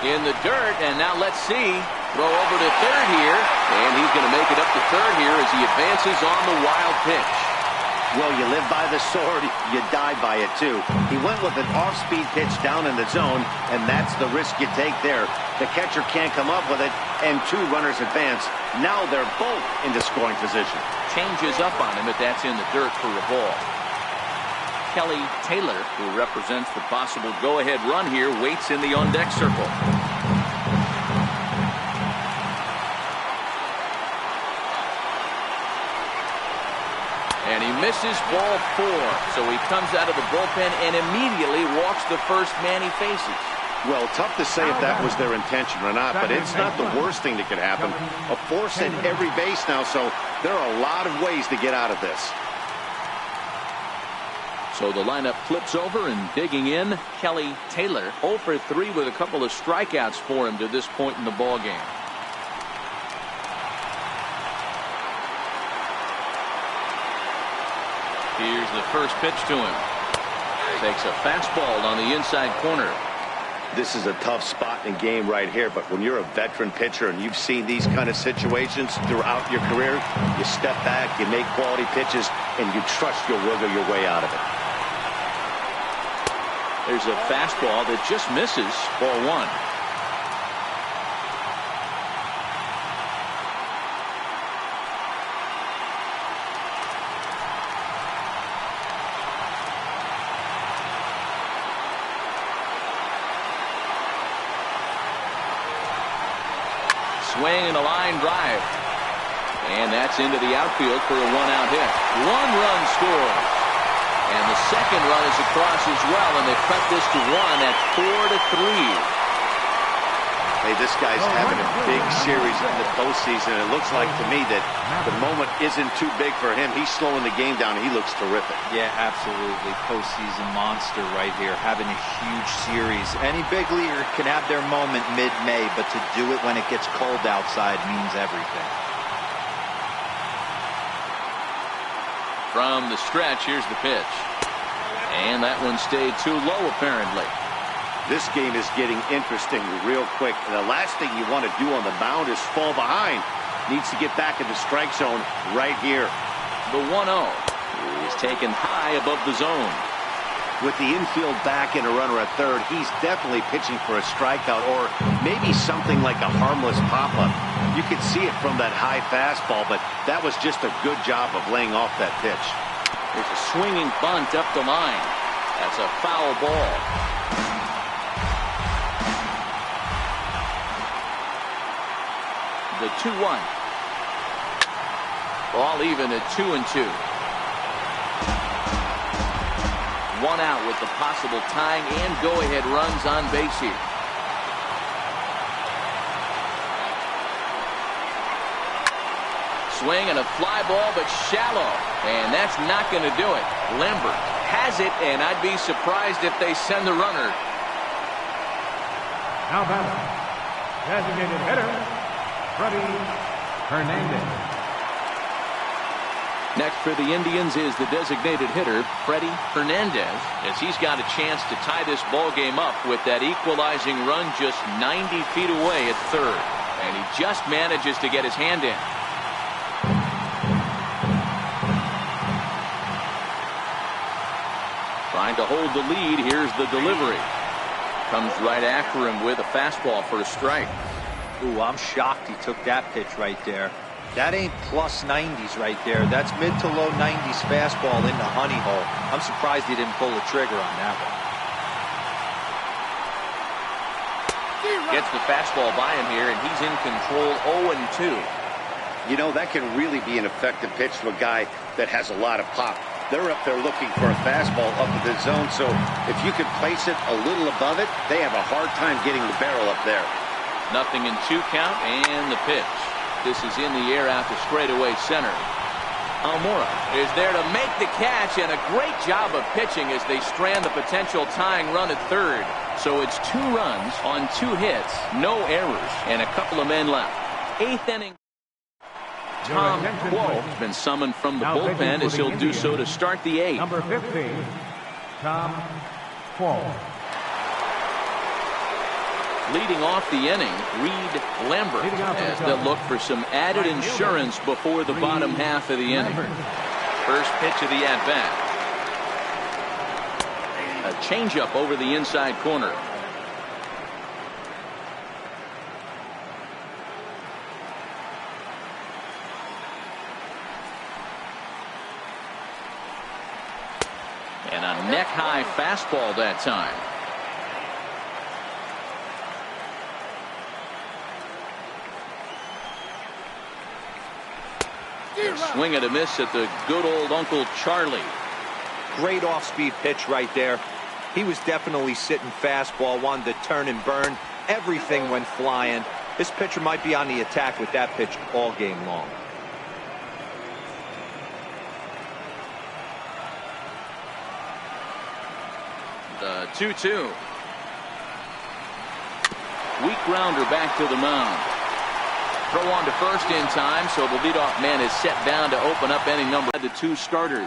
In the dirt, and now let's see. Throw over to third here, and he's going to make it up to third here as he advances on the wild pitch. Well, you live by the sword, you die by it too. He went with an off-speed pitch down in the zone, and that's the risk you take there. The catcher can't come up with it, and 2 runners advance. Now they're both into scoring position. Changes up on him, but that's in the dirt for a ball. Kelly Taylor, who represents the possible go-ahead run here, waits in the on-deck circle. And he misses ball 4, so he comes out of the bullpen and immediately walks the first man he faces. Well, tough to say if that was their intention or not, but it's not the worst thing that could happen. A force at every base now, so there are a lot of ways to get out of this. So the lineup flips over, and digging in, Kelly Taylor, 0 for 3 with a couple of strikeouts for him to this point in the ballgame. Here's the first pitch to him. Takes a fastball on the inside corner. This is a tough spot in game right here, but when you're a veteran pitcher and you've seen these kind of situations throughout your career, you step back, you make quality pitches, and you trust you'll wiggle your way out of it. There's a fastball that just misses ball 1. swing and a line drive. And that's into the outfield for a one-out hit. 1 run scores. And the second run is across as well, and they cut this to 1 at 4-3. Hey, this guy's having a big series in the postseason. It looks like to me that the moment isn't too big for him. He's slowing the game down. He looks terrific. Yeah, absolutely. Postseason monster right here, having a huge series. Any big leaguer can have their moment mid-May, but to do it when it gets cold outside means everything. From the stretch, here's the pitch. And that one stayed too low, apparently. This game is getting interesting real quick. And the last thing you want to do on the mound is fall behind. Needs to get back in the strike zone right here. The 1-0 is taken high above the zone. With the infield back and a runner at third, he's definitely pitching for a strikeout or maybe something like a harmless pop-up. You could see it from that high fastball, but that was just a good job of laying off that pitch. There's a swinging bunt up the line. That's a foul ball. The 2-1. All even at 2-2. 1 out with the possible tying and go-ahead runs on base here. Swing and a fly ball, but shallow. And that's not going to do it. Lambert has it, and I'd be surprised if they send the runner. Now batting, designated hitter, Freddie Hernandez. Next for the Indians is the designated hitter, Freddie Hernandez, as he's got a chance to tie this ball game up with that equalizing run just 90 feet away at third. And he just manages to get his hand in. Trying to hold the lead. Here's the delivery. Comes right after him with a fastball for a strike. Ooh, I'm shocked he took that pitch right there. That ain't plus 90s right there. That's mid to low 90s fastball in the honey hole. I'm surprised he didn't pull the trigger on that one. Gets the fastball by him here, and he's in control 0-2. You know, that can really be an effective pitch to a guy that has a lot of pop. They're up there looking for a fastball up in the zone, so if you could place it a little above it, they have a hard time getting the barrel up there. 0-2 count, and the pitch. This is in the air out to straightaway center. Almora is there to make the catch, and a great job of pitching as they strand the potential tying run at third. So it's 2 runs on 2 hits, no errors, and a couple of men left. 8th inning. Tom Quo has been summoned from the bullpen as he'll do so to start the 8th. Number 15, Tom Quo. Leading off the inning, Reed Lambert as they'll look for some added insurance before the bottom half of the inning. First pitch of the at-bat. A changeup over the inside corner. And a neck-high fastball that time. Swing and a miss at the good old Uncle Charlie. Great off-speed pitch right there. He was definitely sitting fastball, wanted to turn and burn. Everything went flying. This pitcher might be on the attack with that pitch all game long. The 2-2. Weak grounder back to the mound. Throw on to first in time, so the leadoff man is set down to open up inning number. The 2 starters.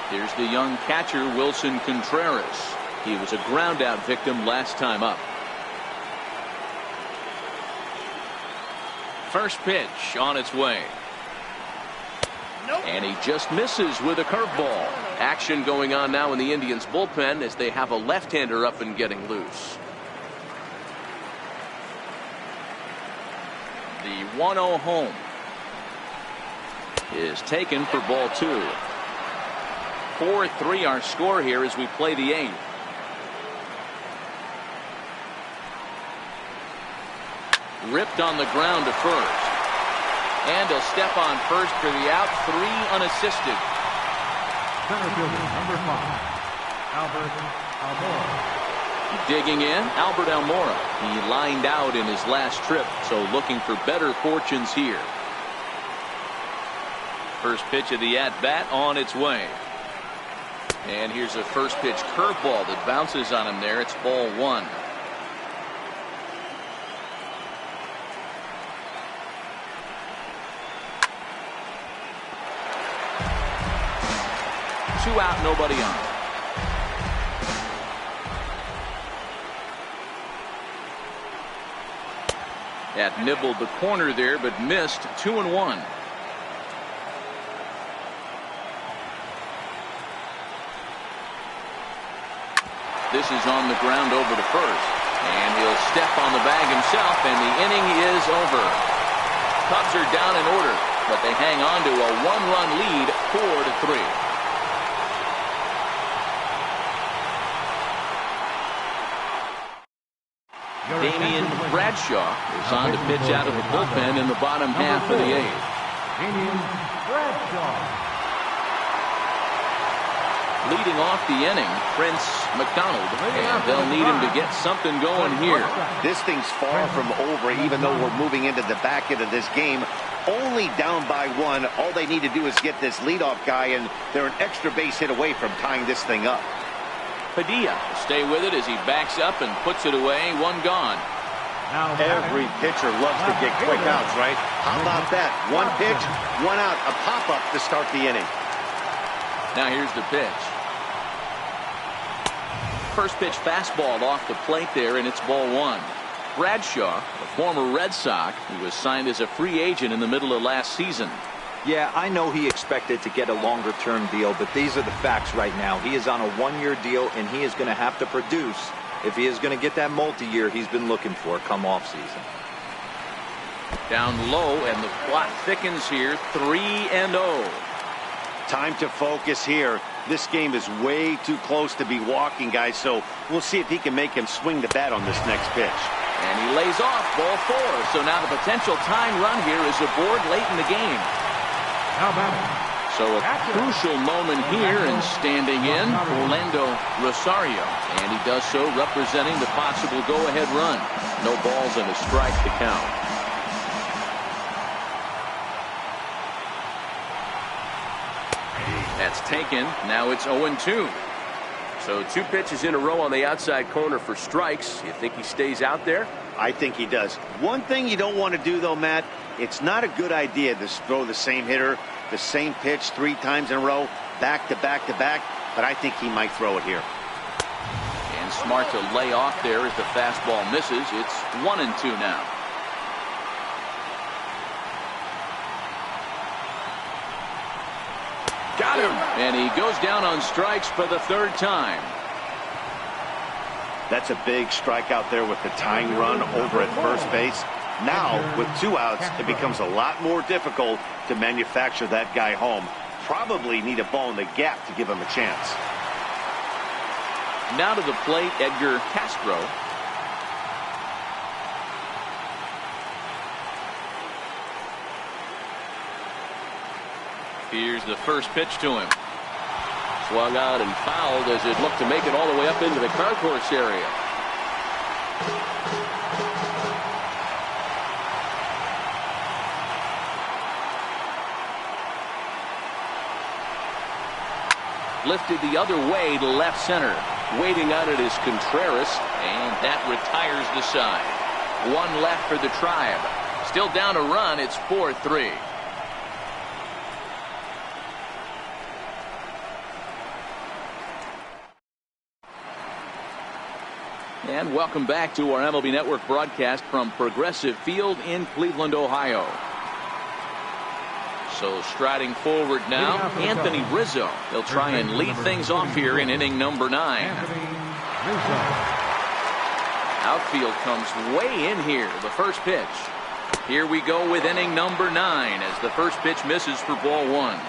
Here's the young catcher, Wilson Contreras. He was a ground-out victim last time up. First pitch on its way. And he just misses with a curveball. Action going on now in the Indians bullpen as they have a left-hander up and getting loose. The 1-0 home is taken for ball 2. 4-3 our score here as we play the 8th. Ripped on the ground to first. And he'll step on first for the out. 3 unassisted. Center fielder, number 5, Albert Almora. Digging in, Albert Almora. He lined out in his last trip, so looking for better fortunes here. First pitch of the at-bat on its way. And here's a first pitch curveball that bounces on him there. It's ball 1. Two out, nobody on. That nibbled the corner there, but missed. 2-1. This is on the ground over to first. And he'll step on the bag himself, and the inning is over. Cubs are down in order, but they hang on to a 1-run lead, 4-3. Damian Bradshaw is on to pitch out of the bullpen in the bottom half of the 8th. Damian Bradshaw. Leading off the inning, Prince McDonald, and they'll need him to get something going here. This thing's far from over, even though we're moving into the back end of this game. Only down by 1. All they need to do is get this leadoff guy, and they're an extra base hit away from tying this thing up. Padilla will stay with it as he backs up and puts it away. 1 gone. Every pitcher loves to get quick outs, right? How about that? 1 pitch, 1 out, a pop-up to start the inning. Now here's the pitch. First pitch fastball off the plate there, and it's ball 1. Bradshaw, a former Red Sox, who was signed as a free agent in the middle of last season. Yeah, I know he expected to get a longer-term deal, but these are the facts right now. He is on a 1-year deal, and he is going to have to produce if he is going to get that multi-year he's been looking for come off-season. Down low, and the plot thickens here. 3-0. Time to focus here. This game is way too close to be walking, guys, so we'll see if he can make him swing the bat on this next pitch. And he lays off ball 4. So now the potential tying run here is aboard late in the game. So a crucial moment here, and standing in, Orlando Rosario. And he does so representing the possible go-ahead run. No balls and a strike to count. That's taken. Now it's 0-2. So 2 pitches in a row on the outside corner for strikes. You think he stays out there? I think he does. One thing you don't want to do, though, Matt, it's not a good idea to throw the same hitter, the same pitch 3 times in a row, back to back to back, but I think he might throw it here. And smart to lay off there as the fastball misses. It's 1-2 now. Got him! And he goes down on strikes for the 3rd time. That's a big strike out there with the tying run over at first base. Now, with 2 outs, it becomes a lot more difficult to manufacture that guy home. Probably need a ball in the gap to give him a chance. Now to the plate, Edgar Castro. Here's the first pitch to him. Swung out and fouled as it looked to make it all the way up into the concourse area. Lifted the other way to left center. Waiting on it is Contreras, and that retires the side. 1 left for the Tribe. Still down a run. It's 4-3. And welcome back to our MLB Network broadcast from Progressive Field in Cleveland, Ohio. So striding forward now, Anthony Rizzo. He'll try and lead things off here in inning number 9. Outfield comes way in here. The first pitch. Here we go with inning number 9 as the first pitch misses for ball 1.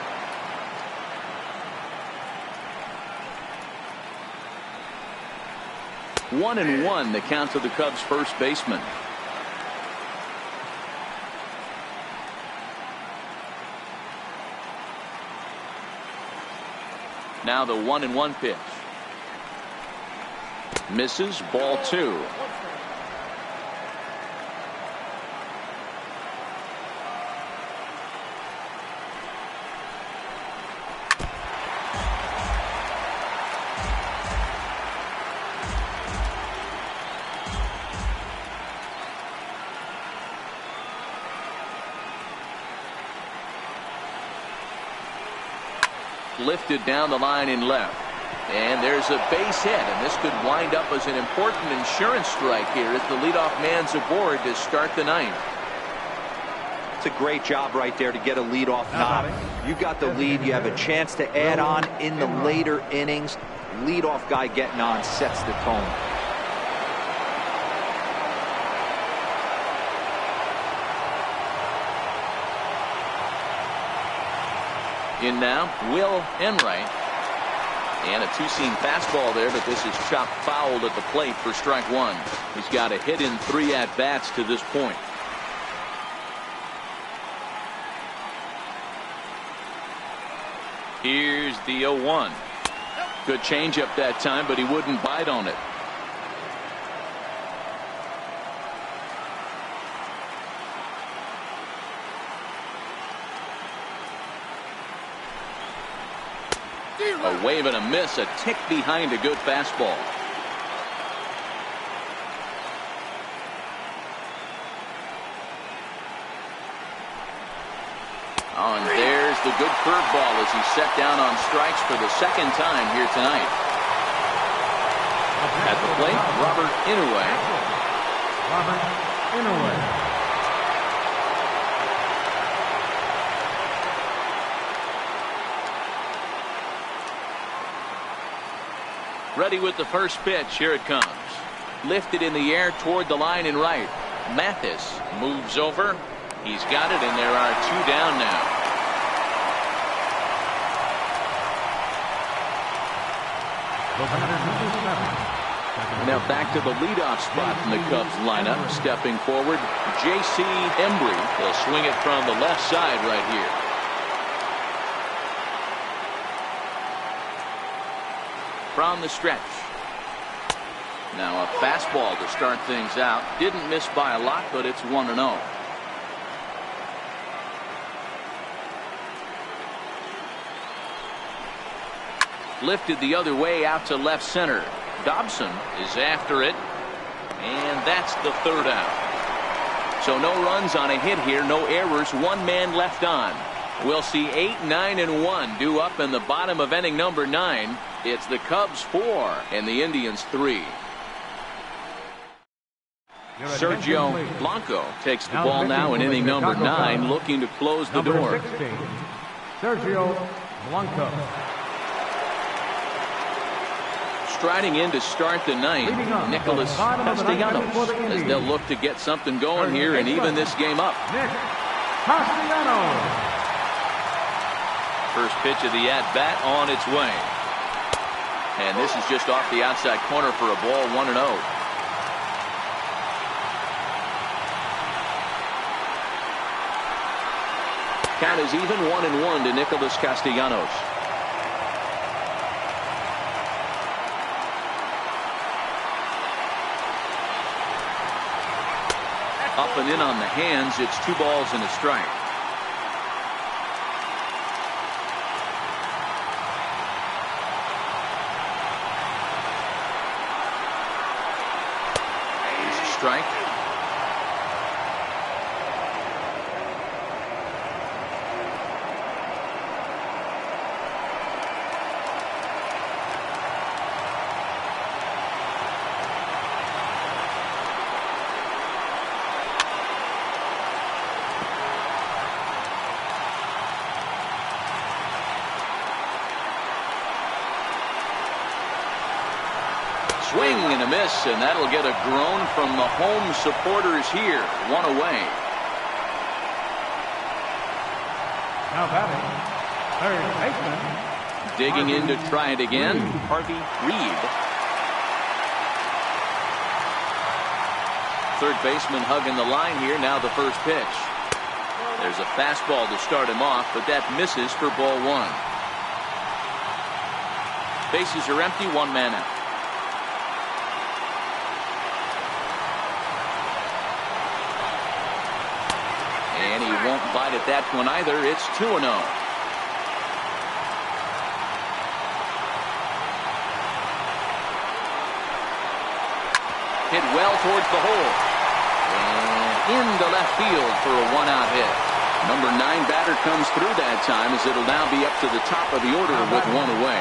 One and one, the count to the Cubs' first baseman. Now the 1-1 pitch. Misses, ball 2. Lifted down the line in left. And there's a base hit, and this could wind up as an important insurance strike here as the leadoff man's aboard to start the 9th. It's a great job right there to get a leadoff knock. You got the lead. You have a chance to add on in the later innings. Leadoff guy getting on sets the tone. In now, Will Enright. And a two-seam fastball there, but this is chopped fouled at the plate for strike 1. He's got a hit in 3 at-bats to this point. Here's the 0-1. Good changeup that time, but he wouldn't bite on it. A wave and a miss, a tick behind a good fastball. Oh, and there's the good curveball as he's set down on strikes for the 2nd time here tonight. At the plate, Robert Inouye. Robert Inouye. Ready with the first pitch. Here it comes. Lifted in the air toward the line in right. Mathis moves over. He's got it, and there are 2 down now. Now back to the leadoff spot in the Cubs lineup. Stepping forward, J.C. Embry. He'll swing it from the left side right here. From the stretch. Now a fastball to start things out. Didn't miss by a lot, but it's 1-0. Lifted the other way out to left center. Dobson is after it, and that's the 3rd out. So no runs on a hit here, no errors, 1 man left on. We'll see 8, 9, and 1 due up in the bottom of inning number 9. It's the Cubs 4 and the Indians 3. Sergio Blanco takes the ball now in inning number 9, looking to close the door. 16, Sergio Blanco. Striding in to start the 9th, Nicholas Castellanos, as they'll look to get something going here and even this game up. Nick Castellanos. First pitch of the at-bat on its way. And this is just off the outside corner for a ball, 1-0. Count is even, 1-1 to Nicholas Castellanos. Up and in on the hands. It's 2 balls and a strike. Strike. Swing and a miss, and that'll get a groan from the home supporters here. 1 away. Now batting, third baseman. Digging in to try it again, Harvey Reed. Third baseman hugging the line here. Now the first pitch. There's a fastball to start him off, but that misses for ball 1. Bases are empty, one man out. And he won't bite at that one either. It's 2-0. Hit well towards the hole. And into left field for a one-out hit. Number 9 batter comes through that time, as it'll now be up to the top of the order with one away.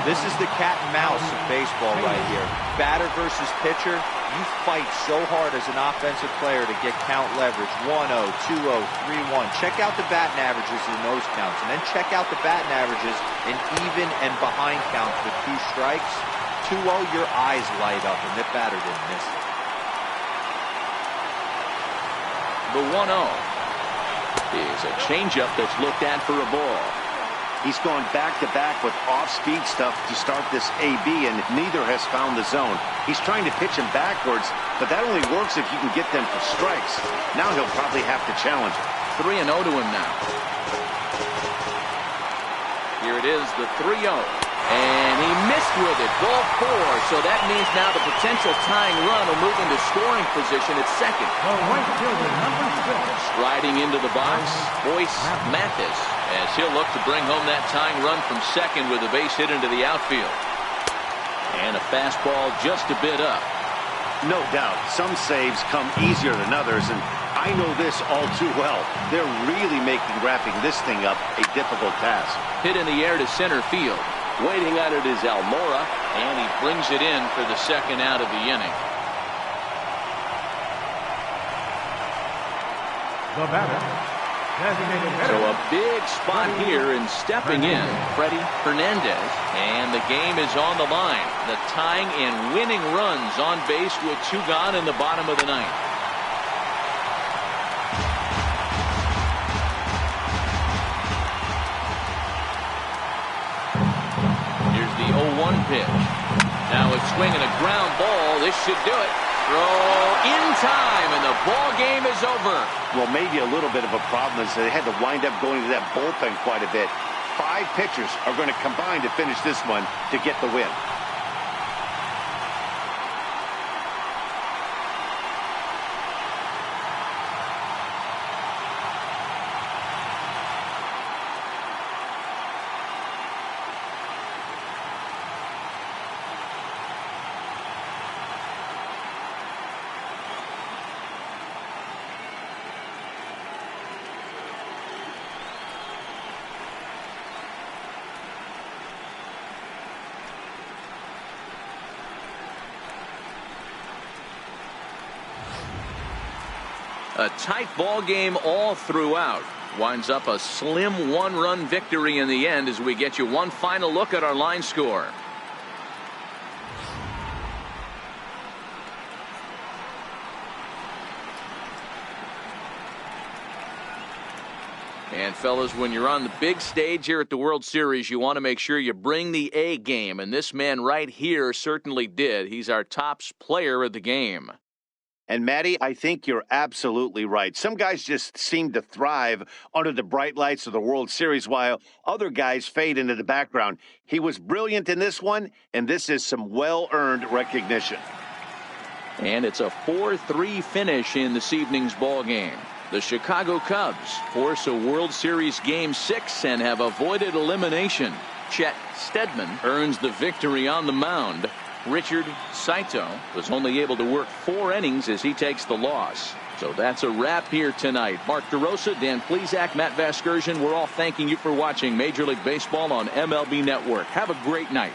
This is the cat and mouse of baseball right here. Batter versus pitcher. You fight so hard as an offensive player to get count leverage. 1-0, 2-0, 3-1. Check out the batting averages in those counts, and then check out the batting averages in even and behind counts with 2 strikes. 2-0, your eyes light up, and the batter didn't miss it. The 1-0 is a changeup that's looked at for a ball. He's gone back-to-back with off-speed stuff to start this AB, and neither has found the zone. He's trying to pitch him backwards, but that only works if you can get them for strikes. Now he'll probably have to challenge it. 3-0 to him now. Here it is, the 3-0. And he missed with it. Ball 4. So that means now the potential tying run will move into scoring position at second. Striding into the box, Boyce Mathis, as he'll look to bring home that tying run from second with a base hit into the outfield. And a fastball just a bit up. No doubt, some saves come easier than others, and I know this all too well. They're really making wrapping this thing up a difficult task. Hit in the air to center field. Waiting on it is Almora, and he brings it in for the second out of the inning. The batter, designated hitter. So a big spot here, and stepping in, Freddie Hernandez, and the game is on the line. The tying and winning runs on base with 2 gone in the bottom of the 9th. Here's the 0-1 pitch. Now it's swinging a ground ball. This should do it. Throw in time, and the ball game is over. Well, maybe a little bit of a problem is they had to wind up going to that bullpen quite a bit. 5 pitchers are going to combine to finish this one to get the win. A tight ball game all throughout. Winds up a slim 1-run victory in the end as we get you one final look at our line score. And fellas, when you're on the big stage here at the World Series, you want to make sure you bring the A game, and this man right here certainly did. He's our top player of the game. And, Matty, I think you're absolutely right. Some guys just seem to thrive under the bright lights of the World Series, while other guys fade into the background. He was brilliant in this one, and this is some well-earned recognition. And it's a 4-3 finish in this evening's ball game. The Chicago Cubs force a World Series Game 6 and have avoided elimination. Chet Steadman earns the victory on the mound. Richard Saito was only able to work 4 innings as he takes the loss. So that's a wrap here tonight. Mark DeRosa, Dan Plesac, Matt Vasgersian, we're all thanking you for watching Major League Baseball on MLB Network. Have a great night.